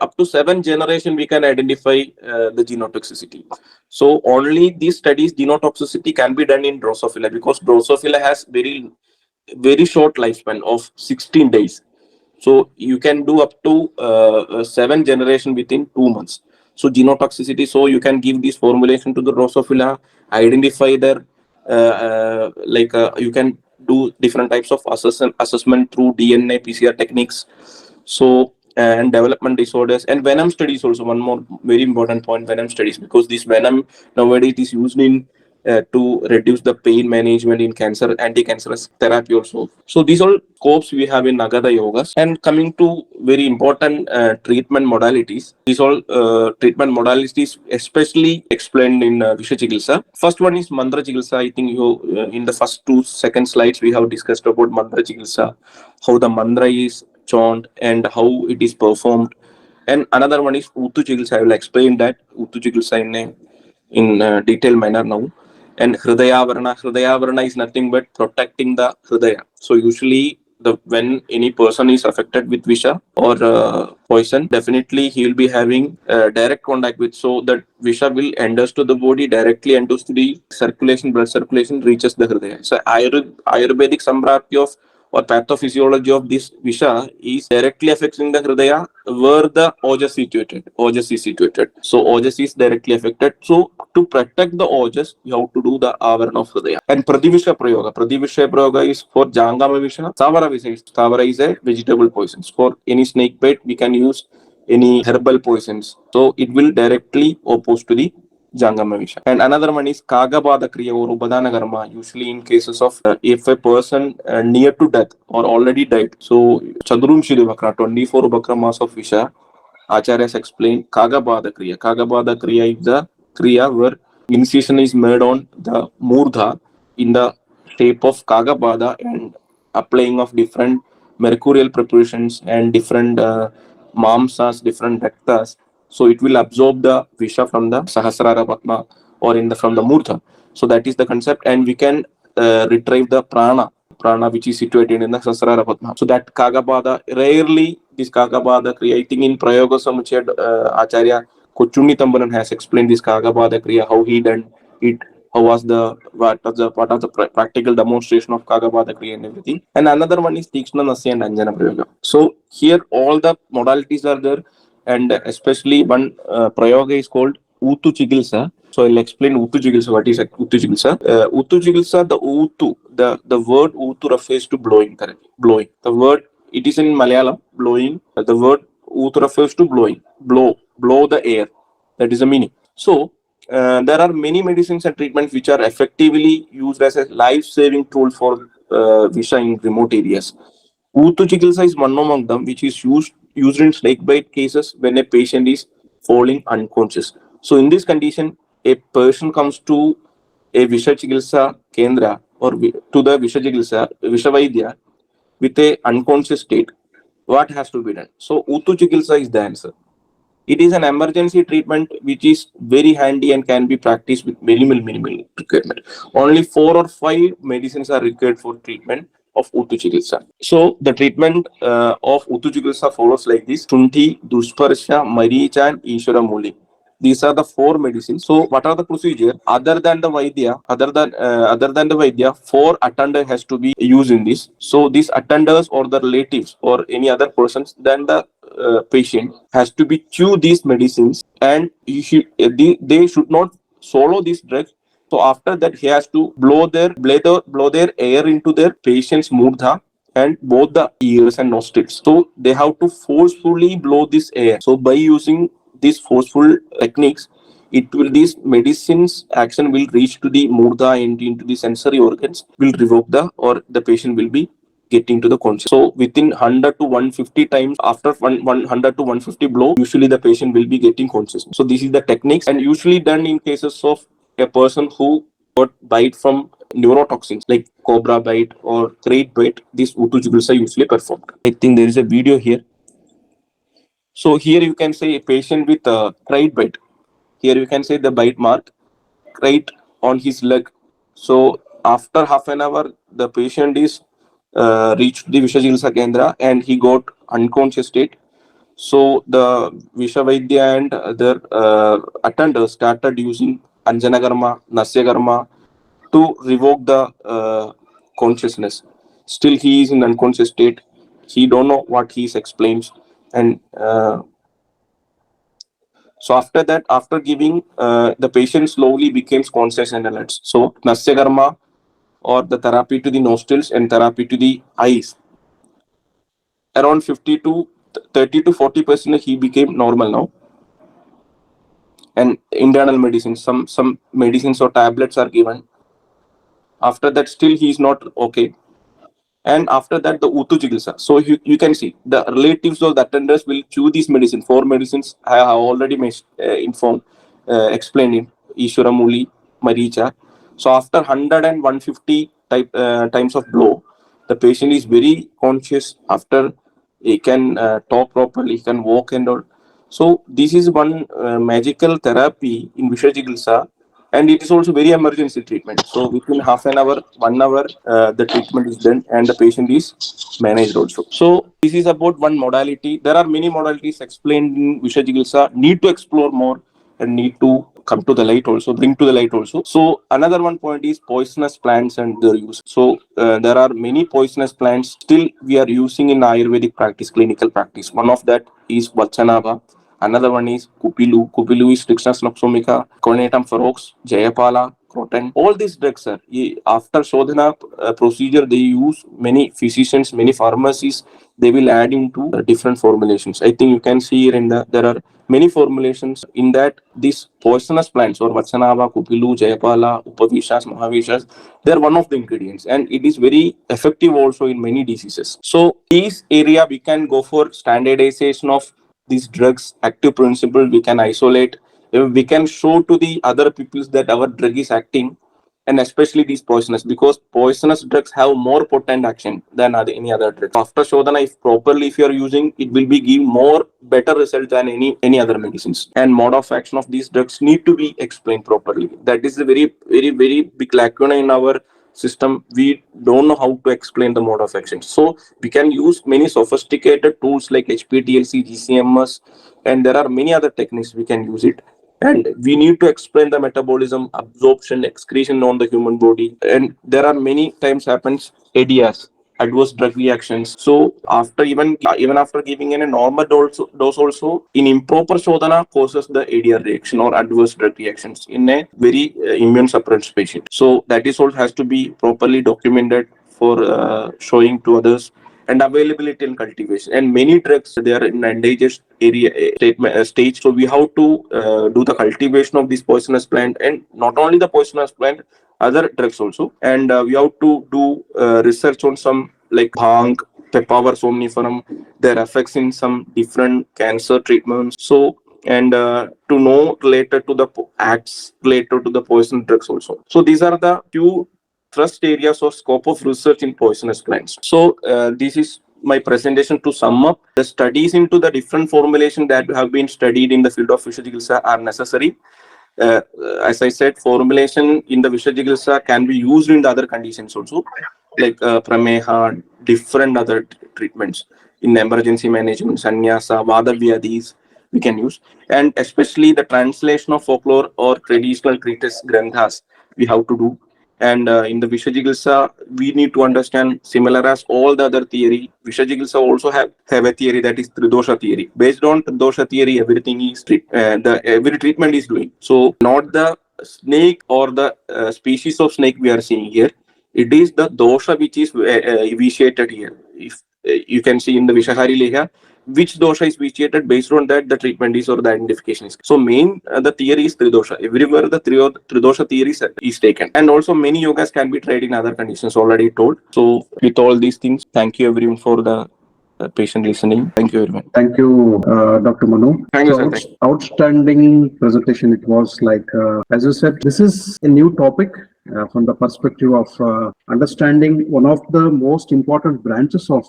up to 7 generation we can identify the genotoxicity. So only these studies genotoxicity can be done in Drosophila because Drosophila has very short lifespan of 16 days. So you can do up to 7 generation within 2 months. So genotoxicity. So you can give this formulation to the Drosophila, identify their you can do different types of assessment through DNA PCR techniques. So and development disorders and venom studies also. One more very important point: venom studies, because this venom nowadays is used in to reduce the pain management in cancer, anti-cancerous therapy also. So these all scopes we have in Agada Yogas. And coming to very important treatment modalities, these all treatment modalities especially explained in Visha Chikitsa. First one is Mantra Chikitsa. I think you in the first 2 second slides we have discussed about Mantra Chikitsa, how the mantra is chant and how it is performed. And another one is Uttu Chikitsa. I will explain that Uttu Chikitsa in detailed manner now. And Hridayavarana is nothing but protecting the Hridaya. So usually when any person is affected with Visha or poison, definitely he will be having direct contact with, so that Visha will enters to the body, directly enters to the circulation, blood circulation reaches the Hridaya. So Ayurvedic Samprati of or pathophysiology of this Visha is directly affecting the Hridaya where the Ojas situated. Ojas is situated. So Ojas is directly affected. So to protect the Ojas, you have to do the Avarana of Hridaya. And Pradivisha Prayoga. Pradivisha Prayoga is for Jangama Visha. Savara Visha. Savara is a vegetable poisons. For any snake bite, we can use any herbal poisons. So it will directly oppose to the Jangama Visha. And another one is Kagabada Kriya or Ubadana Karma, usually in cases of if a person near to death or already died. So Chadurun Shirivakra, 24 Bakramas of Visha, Acharyas explain Kagabada Kriya. Kagabada Kriya is the Kriya where incision is made on the Murdha in the shape of Kagabada and applying of different mercurial preparations and different mamsas, different raktas. So it will absorb the Visha from the Sahasrara Padma or from the Murtha. So that is the concept, and we can retrieve the prana which is situated in the Sahasrara Padma. So that Kagabada, rarely this Kagabada Kriya. I think in Prayoga Samuchaya, Acharya Kochuni Tambaran has explained this Kagabada Kriya, how he done it, how was the what was the practical demonstration of Kagabada Kriya and everything. And another one is Tikshna Nasya and Anjana Prayoga. So here all the modalities are there, and especially one Prayoga is called Utu Chikitsa. So I'll explain Utu Chikitsa. What is Utu Chikitsa? Utu Chikitsa, the Utu, the word Utu refers to blowing, correct? Blowing. The word, it is in Malayalam, blowing. The word Utu refers to blowing. Blow the air. That is the meaning. So there are many medicines and treatments which are effectively used as a life-saving tool for Visha in remote areas. Utu Chikitsa is one among them, which is used in snake bite cases when a patient is falling unconscious. So in this condition, a person comes to a Visha Chikitsa Kendra or to the Visha Chikitsa, Visha Vaidya with a unconscious state. What has to be done? So Utu Chikitsa is the answer. It is an emergency treatment which is very handy and can be practiced with minimal requirement. Only 4 or 5 medicines are required for treatment of Uttu Chikitsa. So the treatment of Uttu Chikitsa follows like this: Tunti, Dusparsha, Maricha, and Ishvara Muli. These are the 4 medicines. So what are the procedure? Other than the Vaidya, 4 attenders has to be used in this. So these attenders or the relatives or any other persons, then the patient has to be chew these medicines, and they should not swallow these drugs. So after that, he has to blow their air into their patient's murdha and both the ears and nostrils. So they have to forcefully blow this air. So by using these forceful techniques, these medicines action will reach to the murdha and into the sensory organs, will revoke the patient will be getting to the conscious. So within 100 to 150 times after 100 to 150 blow, usually the patient will be getting conscious. So this is the techniques, and usually done in cases of a person who got bite from neurotoxins like cobra bite or crate bite. These Utu Chikitsa are usually performed. I think there is a video here. So here you can say a patient with a crate bite. Here you can say the bite mark right on his leg. So after half an hour, the patient is reached the Visha Chikitsa Kendra and he got unconscious state. So the Visha Vaidya and other attenders started using Anjana Karma, Nasya Karma to revoke the consciousness. Still, he is in unconscious state. He don't know what he explains, and so after that, after giving, the patient slowly becomes conscious and alert. So Nasya Karma or the therapy to the nostrils and therapy to the eyes, around 50 to 30 to 40% he became normal now. And internal medicines, some medicines or tablets are given. After that, still he is not okay. And after that, the Utu Chikitsa. So you can see the relatives of the attenders will chew these medicine. 4 medicines I have already explained in Ishvara Muli, Maricha. So after 100 and 150 times of blow, the patient is very conscious. After he can talk properly, he can walk and all. So this is one magical therapy in Visha Chikitsa, and it is also very emergency treatment. So within half an hour, 1 hour, the treatment is done and the patient is managed also. So this is about one modality. There are many modalities explained in Visha Chikitsa. Need to explore more and need to come to the light also, bring to the light also. So another one point is poisonous plants and their use. So there are many poisonous plants still we are using in Ayurvedic practice, clinical practice. One of that is Vachanava. Another one is Kupilu. Kupilu is Trixnus noxomica, Cornetum ferox, Jayapala, Croton. All these drugs, sir, after Shodhana procedure, they use many physicians, many pharmacies, they will add into different formulations. I think you can see here there are many formulations in that these poisonous plants or Vatsanava, Kupilu, Jayapala, Upavishas, Mahavishas, they are one of the ingredients, and it is very effective also in many diseases. So this area we can go for standardization of these drugs, active principle we can isolate. We can show to the other peoples that our drug is acting, and especially these poisonous, because poisonous drugs have more potent action than any other drug. After Shodhana, if you are using, it will be give more better result than any other medicines. And mode of action of these drugs need to be explained properly. That is a very big lacuna in our system, we don't know how to explain the mode of action. So we can use many sophisticated tools like HPTLC, GCMS, and there are many other techniques we can use it. And we need to explain the metabolism, absorption, excretion on the human body. And there are many times happens ADRs, adverse drug reactions. So after even after giving in a normal dose also, in improper shodhana causes the ADR reaction or adverse drug reactions in a very immune suppressed patient. So that is all has to be properly documented for showing to others. And availability and cultivation, and many drugs they are in endangered area stage. So we have to do the cultivation of this poisonous plant, and not only the poisonous plant, other drugs also. And we have to do research on some like bhang, pepper somniferum, their effects in some different cancer treatments. So and to know related to the acts related to the poison drugs also. So these are the few thrust areas or scope of research in poisonous plants. So this is my presentation. To sum up, the studies into the different formulation that have been studied in the field of Visha Chikitsa are necessary. As I said, formulation in the Visha Chikitsa can be used in the other conditions also, like prameha, different other treatments in emergency management, sannyasa, vada vyadis we can use, and especially the translation of folklore or traditional treatise granthas we have to do. And in the Visha Chikitsa, we need to understand, similar as all the other theory, Visha Chikitsa also have a theory, that is Tridosha theory. Based on Tridosha theory, everything is every treatment is doing. So not the snake or the species of snake we are seeing here. It is the dosha which is vitiated here. If you can see in the Vishahari Leha, which dosha is vitiated, based on that the treatment is or the identification is. So main the theory is tridosha. Everywhere the tridosha theory is taken, and also many yogas can be tried in other conditions already told. So with all these things, thank you everyone for the patient listening. Thank you everyone. Thank you, Dr. Manu. Thank you, sir. Outstanding presentation it was. Like, as you said, this is a new topic from the perspective of understanding one of the most important branches of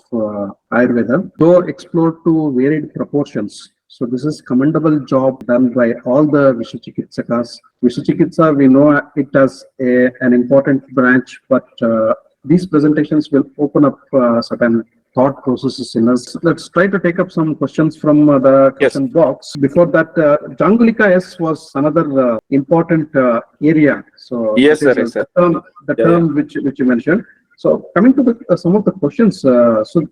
Ayurveda, though explored to varied proportions. So this is commendable job done by all the Visha Chikitsakas. Visha Chikitsa, we know it as an important branch, but these presentations will open up certain thought processes in us. Let's try to take up some questions from the question box. Before that, Jangulika S was another important area. So yes, sir. Yes, sir. The term which you mentioned. So coming to the, some of the questions. So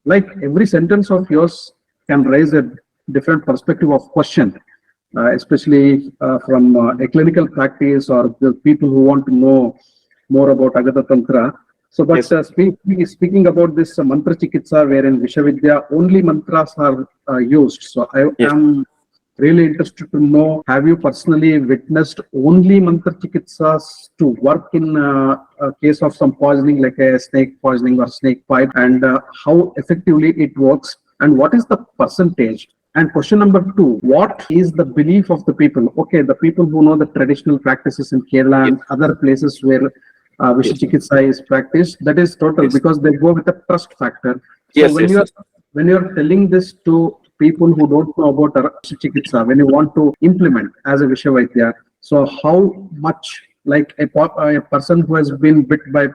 like every sentence of yours can raise a different perspective of question, especially from a clinical practice or the people who want to know more about Agadatantra. So, but speaking about this mantra chikitsa, wherein Vishavidya only mantras are used. So, I am really interested to know, have you personally witnessed only mantra chikitsas to work in a case of some poisoning, like a snake poisoning or snake bite, and how effectively it works, and what is the percentage? And question number 2, what is the belief of the people? Okay, the people who know the traditional practices in Kerala and other places where Visha Chikitsa is practiced, that is total, because they go with a trust factor. So when you are telling this to people who don't know about Visha Chikitsa, when you want to implement as a Visha Vaidya, so how much, like a person who has been bit by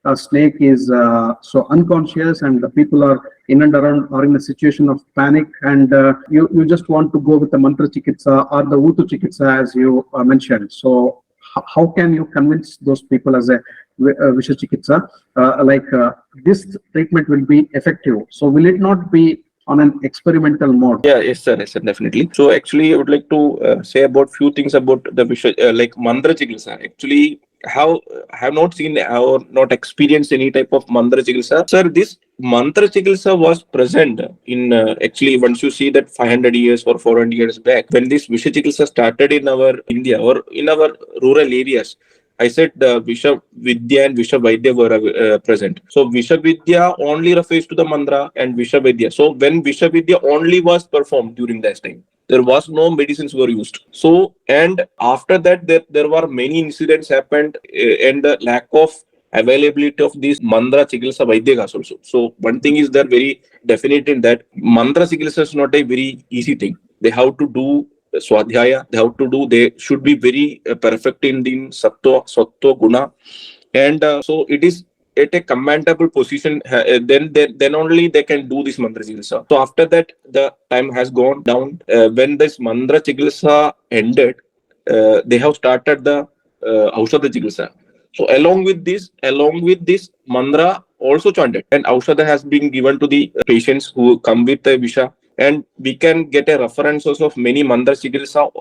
a snake is so unconscious, and the people are in and around or in a situation of panic, and you just want to go with the mantra chikitsa or the utu chikitsa as you mentioned. So how can you convince those people as a Visha Chikitsa this treatment will be effective? So will it not be on an experimental mode? Yes, sir, definitely. So actually, I would like to say about few things about the Visha, like mantra chikitsa. Actually, have not seen or not experienced any type of mantra chikitsa. Sir, this mantra chikitsa was present in actually, once you see that 500 years or 400 years back, when this Visha chikitsa started in our India or in our rural areas, I said Visha Vidya and Visha Vaidya were present. So Visha Vidya only refers to the mantra and Visha Vaidya. So when Visha Vidya only was performed during that time, there was no medicines were used. So and after that there were many incidents happened and the lack of availability of these mantra chikitsa vaidyagas also. So one thing is there very definite in that mantra chikitsa is not a very easy thing. They have to do swadhyaya, they should be very perfect in the sattva guna, and so it is at a commendable position. Then only they can do this mantra chikitsa. So after that, the time has gone down. When this mantra chikitsa ended, they have started the Aushadha chikitsa. So along with this mantra also chanted, and Aushadha has been given to the patients who come with the Visha, and we can get a references of many mantra chikitsa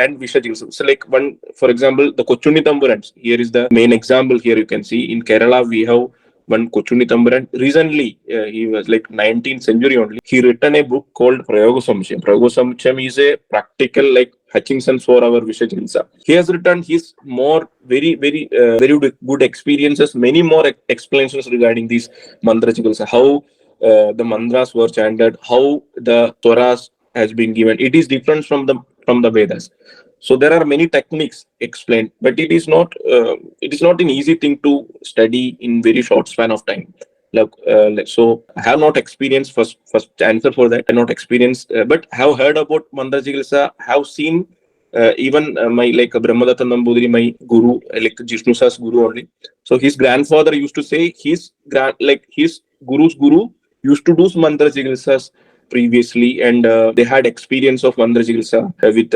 and Visha chikitsa. So like one, for example, the Kochuni Tamburans. Here is the main example. Here you can see in Kerala we have one Kochuni Tamburan. Recently, he was like 19th century only. He written a book called Prayoga Samshayam. Prayoga Samshayam is a practical like Hutchinson's for our Visha Chikitsa. He has written his more very good experiences, many more explanations regarding these mantra chikitsa, how the mantras were chanted, how the Torahs has been given. It is different from the Vedas. So there are many techniques explained, but it is not an easy thing to study in very short span of time. So I have not experienced first answer for that. I not experienced, but have heard about mantra chikitsa. Have seen even my like Brahmadatta Nambudiri, my guru, like Jishnu Sas guru only. So his grandfather used to say his guru's guru used to do mantra chikitsas previously, and they had experience of mantra chikitsa with.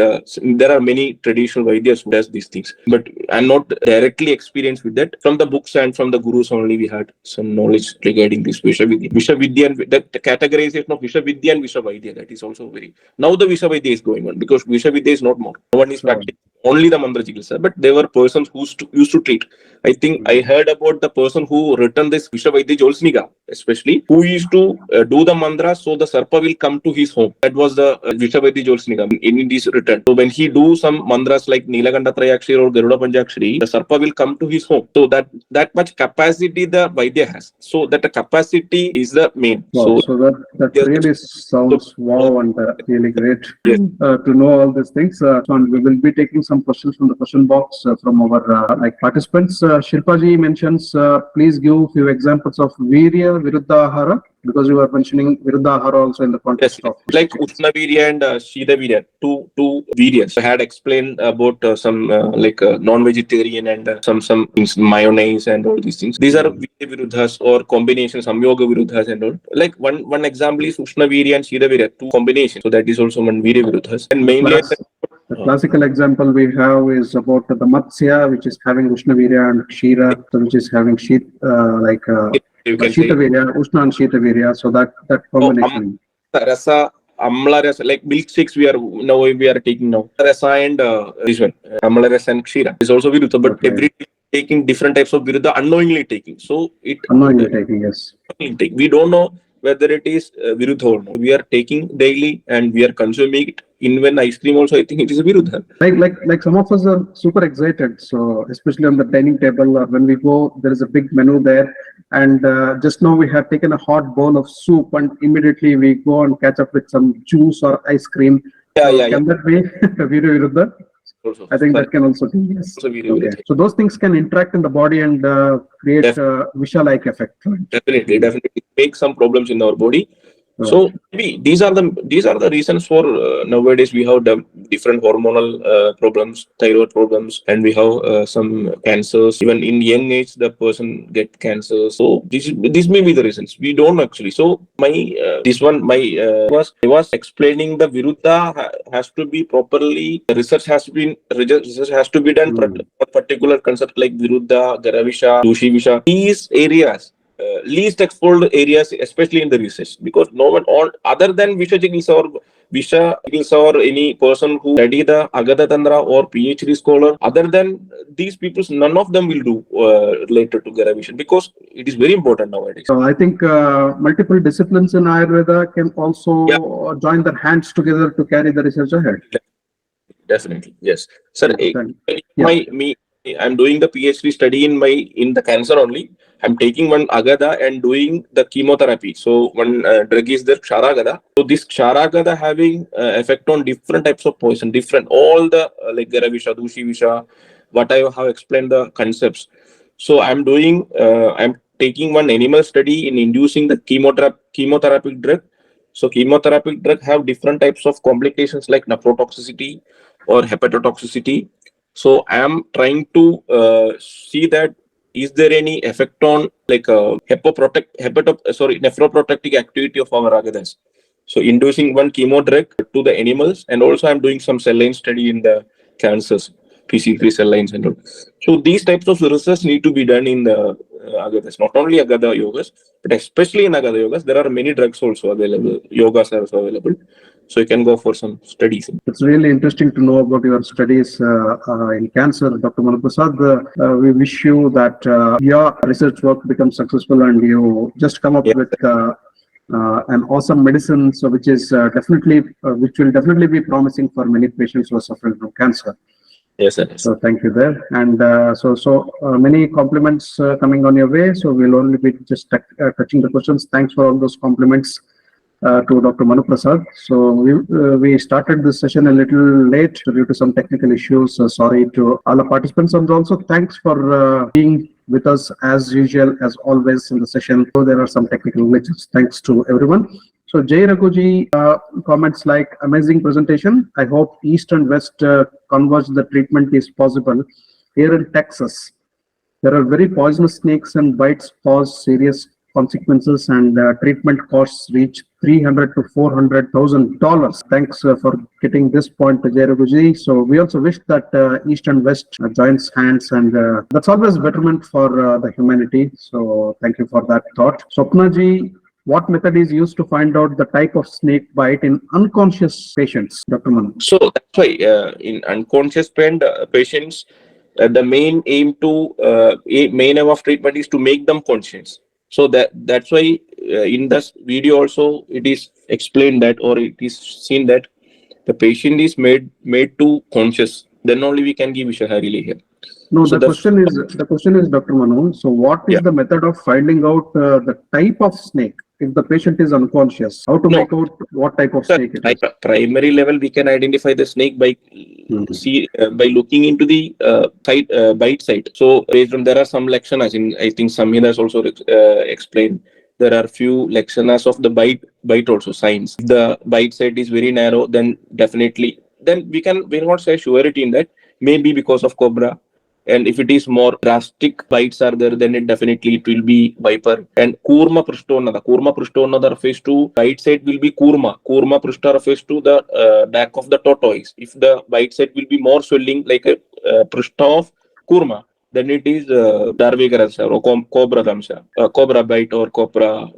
There are many traditional Vaidyas who does these things, but I'm not directly experienced with that. From the books and from the gurus only, we had some knowledge regarding this Visha Vidya. Visha Vidya and the categorization of Visha Vidya and Visha Vaidya, that is also very. Now the Visha Vaidya is going on because Visha Vidya is not more. No one is practicing only the mantra chikitsa, but there were persons who used to treat. I think I heard about the person who written this Visha Vaidya Jolsnika, especially, who used to do the mantra so the Sarpa will come to his home. That was the Visha Vaidya Jolsnika in this written. So when he do some mantras like Nilakanta Trayakshari or Garuda Panjakshari, the Sarpa will come to his home. So that much capacity the Vaidya has. So that the capacity is the main. Wow, so that really sounds wow and really great Yes. to know all these things. So we will be taking some questions from the question box from our like participants. Shilpaji mentions, please give few examples of Virya Viruddhahara, because you were mentioning Viruddhahara also in the Yes, context of like Ushna Virya and Shida Virya, two Viryas. I had explained about some non-vegetarian and some things, mayonnaise and all these things. These are Virya Viruddhas or combinations, Samyoga Viruddhas and all. Like one example is Ushna Virya and Shida Virya, two combinations. So that is also one Virya Viruddhas. And mainly, The classical example we have is about the Matsya, which is having Ushnavirya, and Kshira, which is having you can say, Shita Virya, Ushna and Shita Virya. So that oh, combination. Rasa, Amla Rasa, like milkshakes we are taking now. Rasa and this one, Amla Rasa and Kshira is also Viruddha, but Okay. every taking different types of Viruddha unknowingly taking. So Unknowingly taking, yes. we don't know whether it is Viruddha or not. We are taking daily and we are consuming it. Even ice cream also, I think it is Viruddha. Like some of us are super excited. So especially on the dining table or when we go, there is a big menu there. And just now we have taken a hot bowl of soup and immediately we go and catch up with some juice or ice cream. So can that be Virya Viruddha? Also, I think that can also be, yes. also Virya Okay. Viruddha. So those things can interact in the body and create Visha-like effect, right? Definitely make some problems in our body. So maybe these are the reasons for nowadays we have different hormonal problems, thyroid problems, and we have some cancers. Even in young age, the person get cancer. So this may be the reasons. We don't actually. So my this one my I was explaining the Viruddha has to be properly research has to be done for a particular concept like Viruddha, Garavisha, Dushivisha. These areas least exposed areas, especially in the research, because no one all other than Visha Chikitsa or any person who study the Agadatantra or PhD scholar, other than these people, none of them will do related to Garavishan because it is very important nowadays. So I think multiple disciplines in Ayurveda can also join their hands together to carry the research ahead. Definitely, yes, sir. Yeah. I'm doing the PhD study in the cancer only. I'm taking one Agada and doing the chemotherapy. So one drug is the Ksharagada. So this Ksharagada having effect on different types of poison, different all the like Garavisha, Dushivisha, what I have explained the concepts. So I'm taking one animal study in inducing the chemotherapeutic drug. So chemotherapeutic drug have different types of complications like nephrotoxicity or hepatotoxicity. So I am trying to see that is there any effect on like nephroprotective activity of our agadas? So inducing one chemo drug to the animals, and also I'm doing some cell line study in the cancers, PC3 cell lines and all. So these types of research need to be done in the agadas, not only agada yogas, but especially in agada yogas. There are many drugs also available. Yogas are also available, so you can go for some studies. It's really interesting to know about your studies in cancer, Dr. Manoprasad. We wish you that your research work becomes successful and you just come up with an awesome medicine, so which will definitely be promising for many patients who are suffering from cancer. Yes, sir. So thank you there, and many compliments coming on your way. So we'll only be just touching the questions. Thanks for all those compliments to Dr. Manu Prasad. So we started this session a little late due to some technical issues. Sorry to all the participants, and also thanks for being with us as usual, as always in the session. So there are some technical glitches. Thanks to everyone. So Jay Raghuji comments like amazing presentation. I hope East and West converge the treatment is possible. Here in Texas, there are very poisonous snakes and bites cause serious consequences, and treatment costs reach $300,000 to $400,000. Thanks for getting this point, Jay Raghuji. So we also wish that East and West joins hands, and that's always betterment for the humanity. So thank you for that thought. Swapnaji, what method is used to find out the type of snake bite in unconscious patients, Dr. Manu? So that's why in unconscious patients, the main aim of treatment is to make them conscious. So that's why in this video also it is explained that, or it is seen that the patient is made to conscious. Then only we can give Vishahari here. No, so the question is, Dr. Manu. So, what is the method of finding out the type of snake if the patient is unconscious? How to make out what type of snake it is? Primary level, we can identify the snake by by looking into the bite site. So, based on there are some lakshanas. I think Samhita also explained. There are few lakshanas of the bite also signs. If the bite site is very narrow, then definitely we not say surety in that. Maybe because of cobra. And if it is more drastic bites are there, then it will be viper. And kurma prushtona refers to bite side will be kurma. Kurma prushtha refers to the back of the tortoise. If the bite side will be more swelling like a prushtha of kurma, then it is Darvigaramsa or cobra damsa, cobra bite or cobra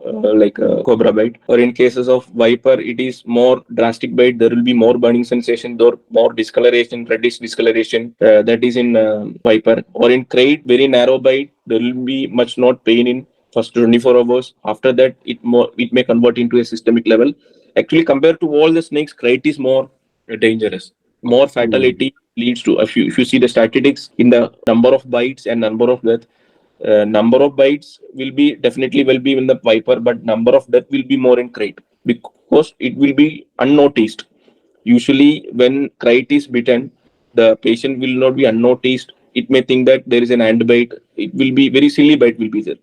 cobra bite. Or in cases of viper, it is more drastic bite. There will be more burning sensation, or more discoloration, reddish discoloration. That is in viper. Or in crate, very narrow bite. There will be much not pain in first 24 hours. After that, it may convert into a systemic level. Actually, compared to all the snakes, crate is more dangerous. More fatality leads to, if you see the statistics in the number of bites and number of death, number of bites will be in the viper, but number of death will be more in crate because it will be unnoticed. Usually when crate is bitten, the patient will not be unnoticed. It may think that there is an ant bite. It will be very silly bite will be there.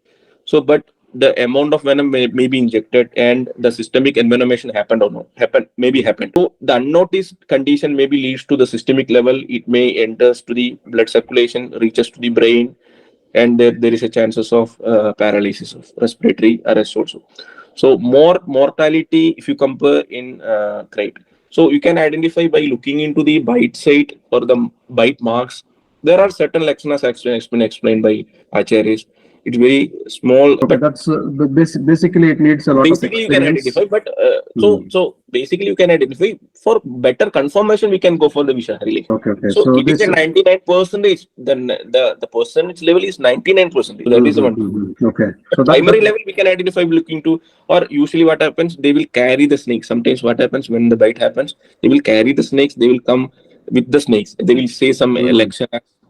So, but the amount of venom may be injected, and the systemic envenomation happened or not happened. So the unnoticed condition maybe leads to the systemic level. It may enters to the blood circulation, reaches to the brain, and there is a chances of paralysis of respiratory arrest also. So more mortality if you compare in crate. So you can identify by looking into the bite site or the bite marks. There are certain lakshanas explained by acharyas. It's very small. Okay, that's basically it needs a lot of experience. You can identify, but so basically you can identify. For better confirmation, we can go for the Vishahari. Okay. So it is a 99%. Then the percentage level is 99%. That is the one. Okay. So primary level we can identify looking to, or usually what happens, they will carry the snake. Sometimes what happens when the bite happens, they will carry the snakes. They will come with the snakes. They will say some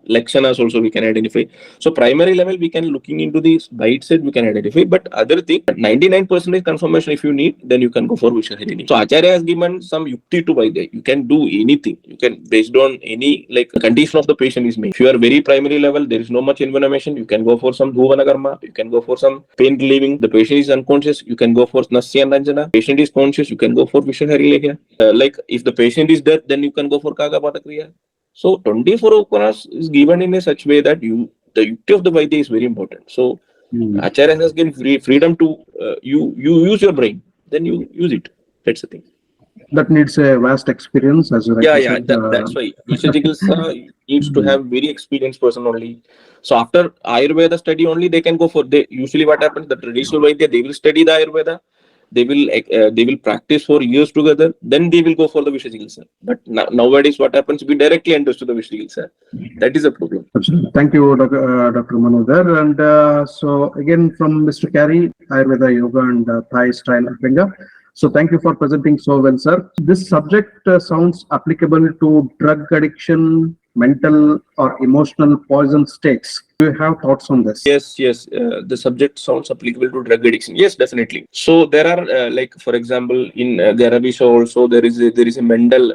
lakshanas also we can identify. So primary level we can looking into the bite side we can identify, but other thing 99% confirmation if you need, then you can go for Vishahari. So Acharya has given some yukti to buy that. You can do anything. You can based on any condition of the patient is made. If you are very primary level, there is no much envenomation, you can go for some Dhuvanagarma, you can go for some pain relieving. The patient is unconscious, you can go for Nasya and Ranjana. Patient is conscious, you can go for Vishahari. Like if the patient is dead, then you can go for Kaga Patakriya. So 24 upanas is given in a such way that you the yukti of the Vaidya is very important. So Acharya has given freedom to you use your brain, then you use it. That's the thing. That needs a vast experience, as you Yeah, rightly yeah. said. That's why Visha Chikitsa needs to have very experienced person only. So after Ayurveda study only, they can go for they. Usually, what happens? The traditional Vaidya, they will study the Ayurveda. They will practice for years together. Then they will go for the Visha Chikitsa. But nowadays, what happens? We directly understood the Visha Chikitsa. That is a problem. Absolutely. Thank you, Dr. Manodhar. And so again, from Mr. Carey, Ayurveda Yoga and Thai Style Finger. So thank you for presenting so well, sir. This subject sounds applicable to drug addiction, mental or emotional poison states. Do you have thoughts on this? Yes, yes. The subject sounds applicable to drug addiction. Yes, definitely. So there are like, for example, in Garavisha also there is a mental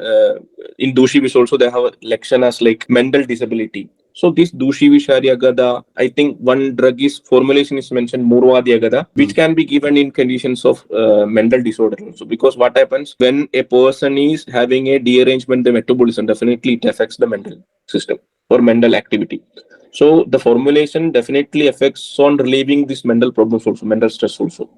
in Dushi Vish also they have a lection as like mental disability. So this Dushi Vishari Agada, I think one drug is formulation is mentioned Murvadi Agada, which can be given in conditions of mental disorder also. Because what happens when a person is having a derangement the metabolism, definitely it affects the mental system or mental activity. So the formulation definitely affects on relieving these mental problems also, mental stress also.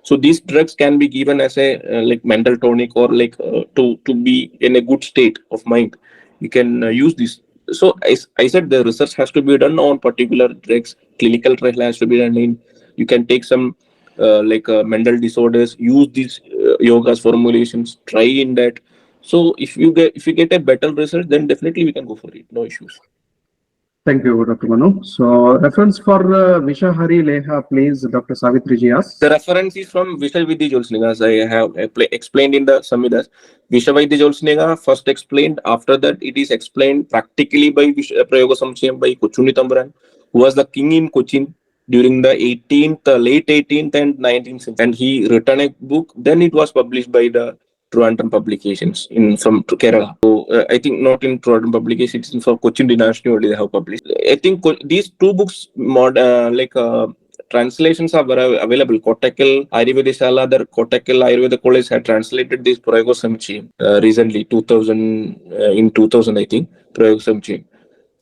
So these drugs can be given as a like mental tonic or like to be in a good state of mind. You can use this. So I said the research has to be done on particular drugs. Clinical trial has to be done in. You can take some mental disorders. Use these yoga's formulations. Try in that. So if you get a better result, then definitely we can go for it. No issues. Thank you, Dr. Manu. So reference for Vishahari Leha, please, Dr. Savitri ji asks. The reference is from Vishavidya Jolsniga, as I have explained in the Samhitas. Vishavidya Jolsniga first explained, after that it is explained practically by Prayoga Samchayam by Kochuni Tambaran, who was the king in Cochin during the late 18th and 19th century. And he written a book, then it was published by the Trivandrum publications from Kerala. So I think not in Trivandrum publications, it's for Cochin Dynasty only they have published. I think these two books, translations are available. Kottakkal Ayurveda Shala, the Kottakkal Ayurveda College had translated this Prayoga Samchayam recently, 2000 in 2000 I think, Prayoga Samchayam.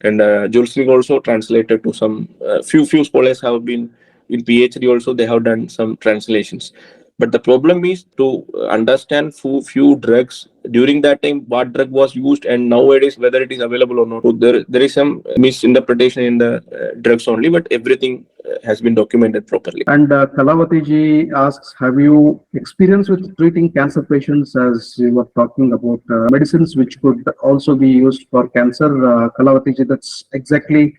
And Julsnig also translated to some few scholars have been in PhD also they have done some translations. But the problem is to understand few drugs during that time what drug was used and nowadays whether it is available or not. So there is some misinterpretation in the drugs only, but everything has been documented properly. And Kalavati ji asks, have you experience with treating cancer patients as you were talking about medicines which could also be used for cancer? Kalavati ji, that's exactly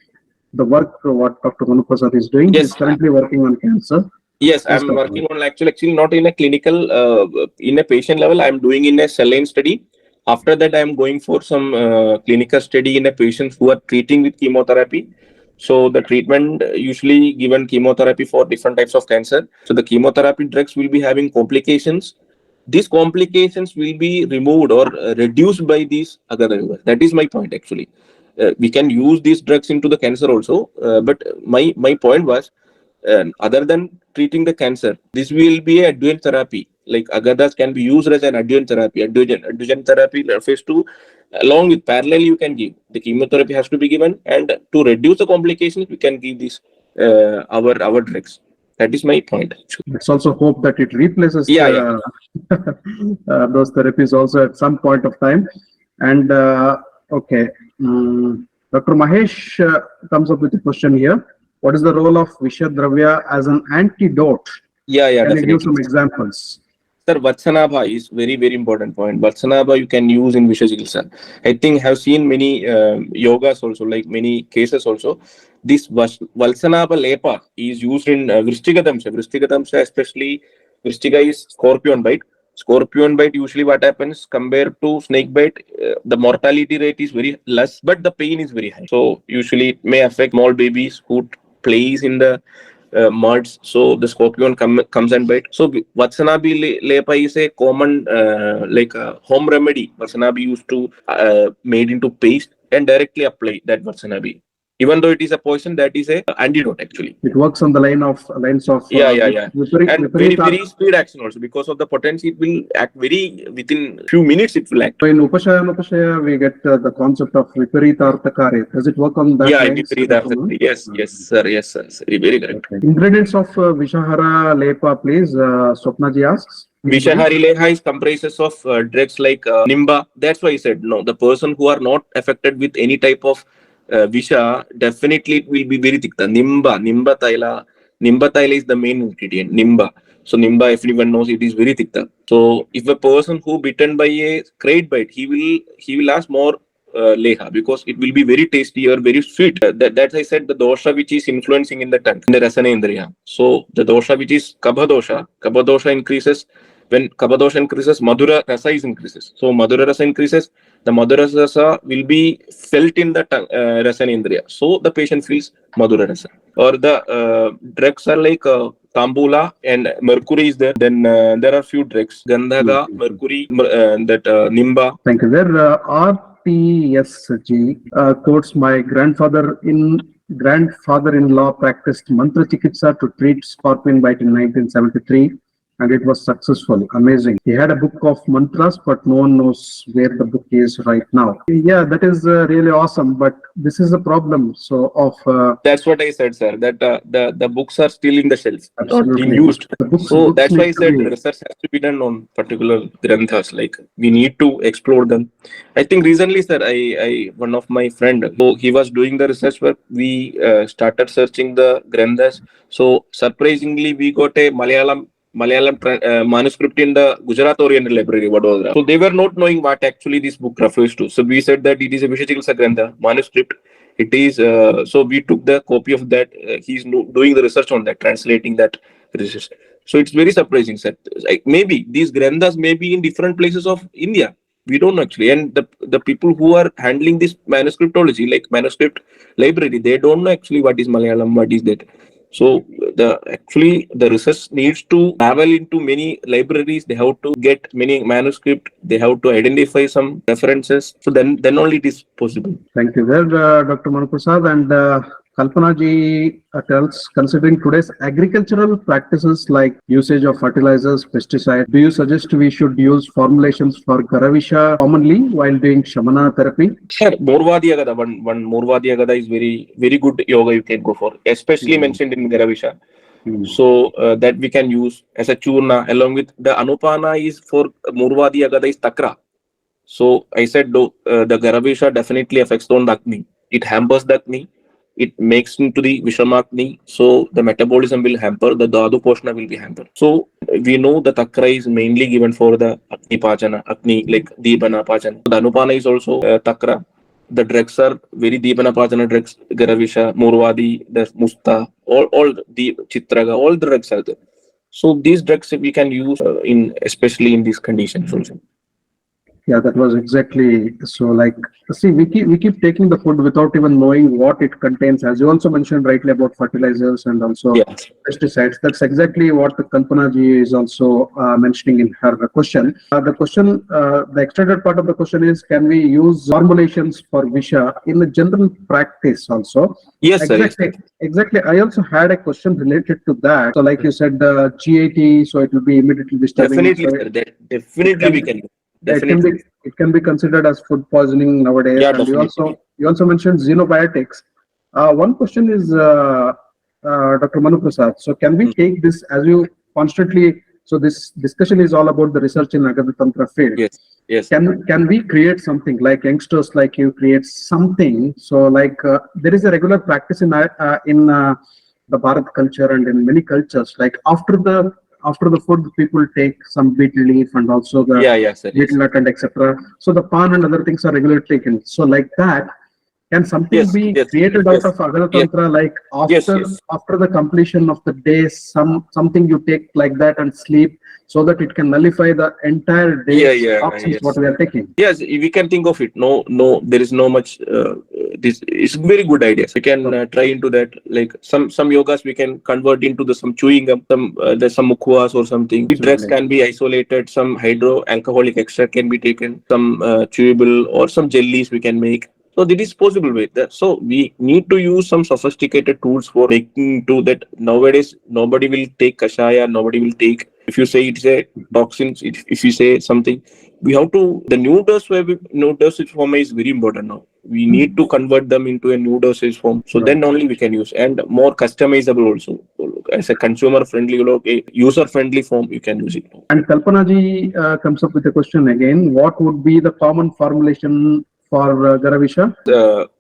the work what Dr. Manu Prasad is doing. Yes. He's currently working on cancer. Yes, I'm working on actually not in a clinical, in a patient level. I'm doing in a cell line study. After that, I'm going for some clinical study in a patients who are treating with chemotherapy. So the treatment usually given chemotherapy for different types of cancer. So the chemotherapy drugs will be having complications. These complications will be removed or reduced by these Agada. That is my point actually. We can use these drugs into the cancer also, but my point was other than treating the cancer, this will be a adjuvant therapy. Like Agadas can be used as an adjuvant therapy. Adjuvant therapy refers to along with parallel you can give. The chemotherapy has to be given, and to reduce the complications, we can give this our drugs. That is my point. Actually. Let's also hope that it replaces Yeah. those therapies also at some point of time. And okay, Dr. Mahesh comes up with a question here. What is the role of Visha Dravya as an antidote? Yeah, Can definitely. you give some examples? Sir, Vatsanabha is very important point. Vatsanabha you can use in Visha Chikitsa. I think have seen many yogas also, like many cases also. This Valsanabha Lepa is used in Vrishtigadamsha. Vrishtigadamsha especially, Vrishtiga is scorpion bite. Scorpion bite usually what happens compared to snake bite, the mortality rate is very less, but the pain is very high. So usually it may affect small babies who plays in the muds, so the scorpion comes and bite. So Vatsanabi Lepa is a common like a home remedy. Vatsanabi used to made into paste and directly apply that Vatsanabi. Even though it is a poison, that is a antidote actually. It works on the lines of Yeah. And very viparita. speed action also, because of the potency. It will act very within few minutes. It will act. So in Upashaya and Upashaya, we get the concept of viparita arthakare. Does it work on that Yeah, lines? yes, sir. Very correct. Okay. Ingredients of Vishahara Lepa, please. Swapnaji asks. Vishahari Leha is comprises of drugs like Nimba. That's why I said no. The person who are not affected with any type of Visha, definitely it will be very thick. The Nimba Thaila is the main ingredient. Nimba. So Nimba, everyone knows it is very thick. So if a person who bitten by a crate bite, he will ask more leha, because it will be very tasty or very sweet. That's I said the dosha which is influencing in the tongue, in the rasana indriya. So the dosha which is kabha dosha increases. When kabha dosha increases, madhura rasa is increases. So madhura rasa increases, the madhura rasa will be felt in the tongue, rasana indriya. So the patient feels madhura rasa. Or the drugs are like Tambula and mercury is there. Then there are few drugs, Gandhaga, mercury, Nimba. Thank you. There RTSG quotes my grandfather-in-law practiced Mantra Chikitsa to treat scorpion bite in 1973, and it was successful. Amazing. He had a book of mantras, but no one knows where the book is right now. Yeah, that is really awesome. But this is a problem. So that's what I said, sir. That the books are still in the shelves, not being absolutely. used. Books So that's why I need to said be. research has to be done on particular granthas. Like we need to explore them. I think recently, sir, I one of my friend, so he was doing the research work. We started searching the granthas. So surprisingly, we got a Malayalam manuscript in the Gujarat Oriental Library, Vadodara. So they were not knowing what actually this book refers to. So we said that it is a Visha Chikitsa Grantha manuscript. It is so we took the copy of that. He's doing the research on that, translating that research. So it's very surprising, sir. Like maybe these granthas may be in different places of India. We don't know actually, and the people who are handling this manuscriptology, like manuscript library, they don't know actually what is Malayalam, what is that. So the research needs to travel into many libraries. They have to get many manuscript. They have to identify some references. So then only it is possible. Thank you. There, Dr. Manuprasad and Kalpana ji tells, considering today's agricultural practices like usage of fertilizers, pesticides, do you suggest we should use formulations for Garavisha commonly while doing Shamana therapy? Sure, Morvadi Agada, one Morvadi Agada is very good yoga you can go for, especially mentioned in Garavisha. So that we can use as a churna along with the Anupana is for Morvadi Agada is Takra. So I said the Garavisha definitely affects on the Agni. It hampers the Agni. It makes into the Vishamakni. So the metabolism will hamper. The Dhatu Poshna will be hampered. So we know the Takra is mainly given for the Agni Pachana, Agni like Deepana Pachana. The Anupana is also Takra. The drugs are very Deepana Pachana drugs, Garavisha, Murvadi, the Musta, all the Chitraga, all the drugs are there. So these drugs we can use in especially in these conditions also. Yeah, that was exactly so. Like, see, we keep taking the food without even knowing what it contains. As you also mentioned rightly about fertilizers and also pesticides. That's exactly what the Kalpana ji is also mentioning in her question. The extended part of the question is: can we use formulations for Visha in the general practice also? Yes, exactly. Sir. Exactly. I also had a question related to that. So, like you said, the GAT, so it will be immediately disturbing. Definitely, sir. Definitely we can. Definitely. It can be considered as food poisoning nowadays. Yeah, and definitely. you also mentioned xenobiotics. One question is, Dr. Manu Prasad. So can we take this as you constantly? So this discussion is all about the research in Agadatantra field. Yes. Can we create something like youngsters like you create something? So like there is a regular practice in the Bharat culture and in many cultures. Like after the food, people take some betel leaf and also the betel nut and etc. So the pan and other things are regularly taken. So like that, can something be created out of Agadatantra, like after the completion of the day, something you take like that and sleep, so that it can nullify the entire day's toxins what we are taking? Yes, we can think of it. No, there is no much. This is very good idea. We can try into that. Like some yogas we can convert into some chewing gum, there's some mukwas or something. Drugs can be isolated. Some hydroalcoholic extract can be taken. Some chewable or some jellies we can make. So that is possible with that. So we need to use some sophisticated tools for making to that. Nowadays, nobody will take kashaya, nobody will take, if you say it's a toxins, if you say something, we have to, the new dosage form is very important now. We need to convert them into a new dosage form. So then only we can use, and more customizable also. As a consumer friendly, a user friendly form, you can use it. And Kalpana ji comes up with a question again. What would be the common formulation for Garavisha?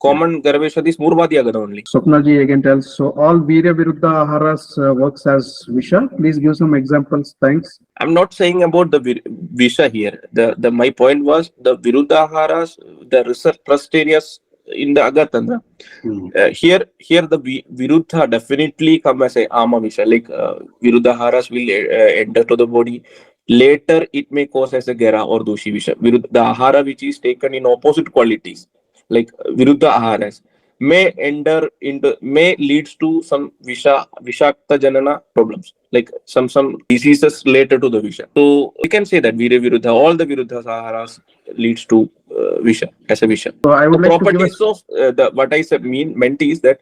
Common Garavesha is Murvadi Agada only. Swapna ji again tells, so all Virya Viruddha Aharas works as Visha. Please give some examples. Thanks. I'm not saying about the Visha here. The my point was the Viruddha Aharas, the research trust areas in the Agatantra. Here the Viruddha definitely come as a Ama Visha. Like Viruddha Aharas will enter to the body. Later, it may cause as a Gera or Doshi Visha. The Ahara which is taken in opposite qualities, like Viruddha Aharas, may leads to some Vishakta Janana problems, like some diseases related to the Visha. So we can say that Virya Viruddha, all the Viruddha Aharas leads to Visha, as a Visha. So I would the like to give properties of the what I said meant is that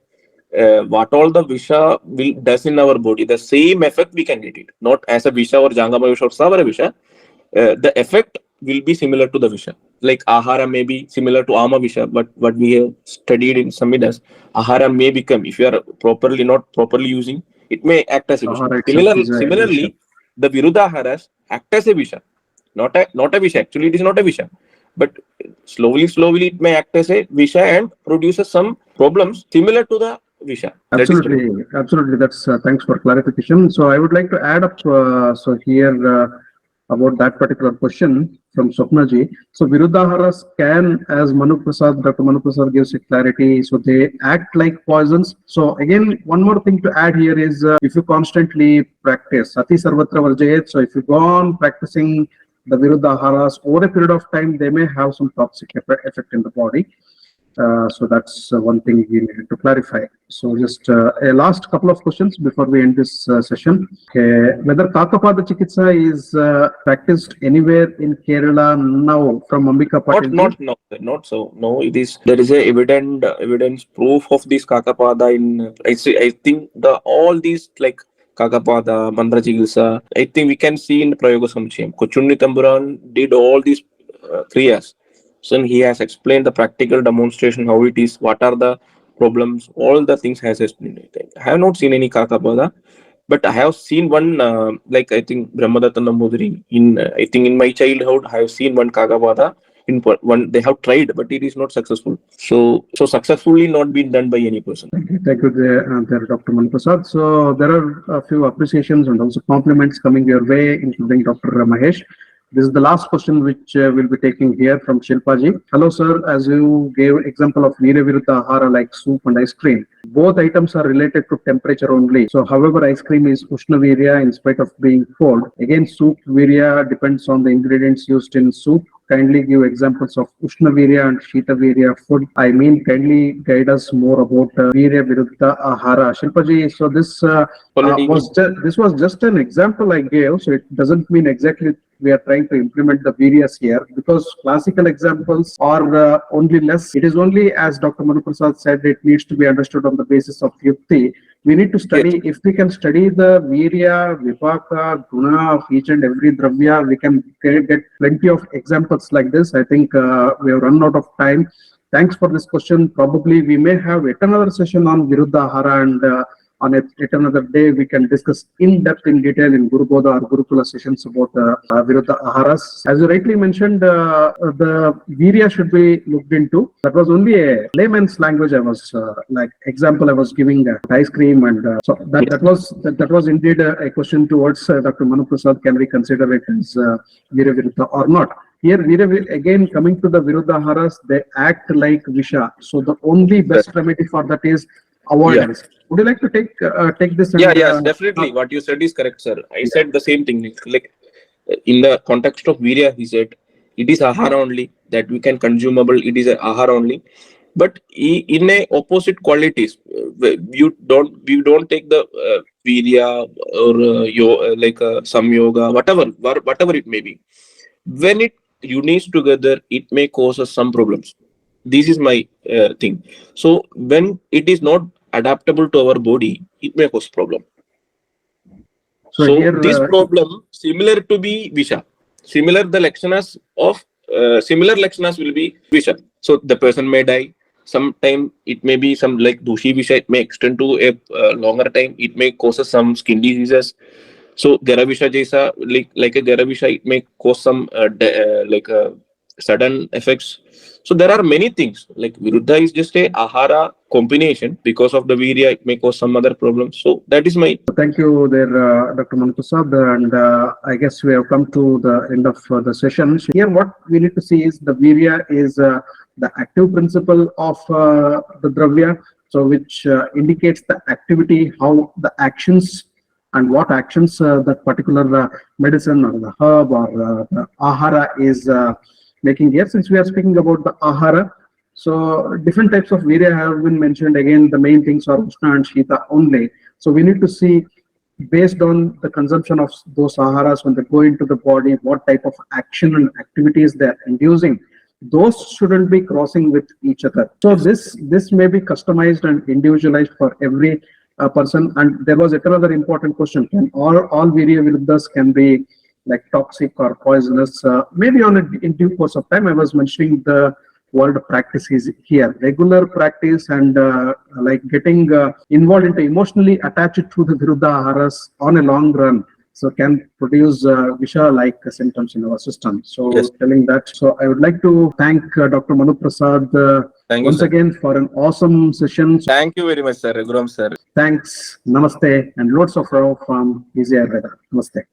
what all the Visha does in our body, the same effect we can get it. Not as a Visha or Jangama Visha or Savara Visha. The effect will be similar to the Visha. Like Ahara may be similar to Ama Visha, but what we have studied in Samhitas, Ahara may become, if you are not properly using, it may act as a Visha. Ahara itself is a Visha. Similarly, the Viruddha Aharas act as a Visha. Not a Visha. Actually, it is not a Visha. But slowly, it may act as a Visha and produces some problems similar to the Visha. Absolutely. That's thanks for clarification. So I would like to add up about that particular question from Swapna ji. So Viruddhaharas can, as Dr. Manu Prasad gives it clarity, so they act like poisons. So again, one more thing to add here is if you constantly practice Sati Sarvatra Varjayet, so if you go on practicing the Viruddhaharas over a period of time, they may have some toxic effect in the body. So that's one thing we needed to clarify. So just a last couple of questions before we end this session. Okay. Whether Kakapada Chikitsa is practiced anywhere in Kerala now from Ambika Patil? Not so. No, it is. There is a evidence proof of this Kakapada in. I think all these like Kakapada, Mandra Chikitsa, I think we can see in Prayoga Samchayam. Kochunni Tamburan did all these kriyas. So he has explained the practical demonstration, how it is, what are the problems, all the things has explained. I have not seen any Kakapada, but I have seen one, like I think Brahmadatta Nambudiri. I think in my childhood, I have seen one Kakapada. In one, they have tried, but it is not successful. So successfully not been done by any person. Thank you, there, Dr. Manprasad. So there are a few appreciations and also compliments coming your way, including Dr. Mahesh. This is the last question which we'll be taking here from Shilpa ji. Hello, sir. As you gave example of Virya Viruddha Ahara like soup and ice cream, both items are related to temperature only. So, however, ice cream is Ushna Virya in spite of being cold. Again, soup Virya depends on the ingredients used in soup. Kindly give examples of Ushna Virya and Shita Virya food. I mean, kindly guide us more about Virya Viruddha Ahara. Shilpa ji, so this was just an example I gave. So it doesn't mean exactly we are trying to implement the Viryas here, because classical examples are only less. It is only, as Dr. Manu Prasad said, it needs to be understood on the basis of Yukti. We need to study, if we can study the Virya, Vipaka, Guna of each and every Dravya, we can get plenty of examples like this. I think we have run out of time. Thanks for this question. Probably we may have yet another session on Viruddha Ahara, and on yet another day we can discuss in depth, in detail in Guru Bodha or Gurukula sessions about Viruddha Aharas. As you rightly mentioned, the Virya should be looked into. That was only a layman's language. I was like example I was giving ice cream, and so that was indeed a question towards Dr. Manu Prasad. Can we consider it as Virya Viruddha or not? Here, again, coming to the Viruddha Aharas, they act like Visha. So the only best remedy for that is avoidance. Yeah. Would you like to take this? Yes, definitely. What you said is correct, sir. I said the same thing. Like in the context of Virya, he said it is ahara only, that we can consumable. It is a ahara only. But in a opposite qualities, we don't take the Virya or like some yoga, whatever it may be. When it unites together, it may cause us some problems. This is my thing. So when it is not adaptable to our body, it may cause problem. So So here, this problem similar to be Visha. Similar the lakshanas of similar lakshanas will be Visha. So the person may die. Sometime it may be some like Dushi Visha. It may extend to a longer time. It may cause some skin diseases. So Garavisha Jaisa, like a Garavisha, it may cause some sudden effects. So there are many things. Like Viruddha is just a ahara combination. Because of the virya, it may cause some other problems. So that is my. thank you there, Dr. Manuprasad. And I guess we have come to the end of the session. Here, what we need to see is the virya is the active principle of the dravya, so which indicates the activity, how the actions and what actions that particular medicine or the herb or the ahara is making here. Since we are speaking about the ahara, so different types of virya have been mentioned. Again, the main things are Ushna and Shita only. So we need to see, based on the consumption of those aharas when they go into the body, what type of action and activities they're inducing. Those shouldn't be crossing with each other. So this may be customized and individualized for every person. And there was another important question: can all virya viruddhas can be like toxic or poisonous? Maybe in due course of time. I was mentioning the world practice is here. Regular practice and like getting involved into emotionally attached to the Viruddha Aharas on a long run, so can produce Visha like symptoms in our system. So Yes. telling that, so I would like to thank Dr. Manu Prasad Thank you, once sir. again for an awesome session. Thank you very much, sir. Raghuram, sir. Thanks, namaste, and loads of love from Easy Ayurveda. Namaste.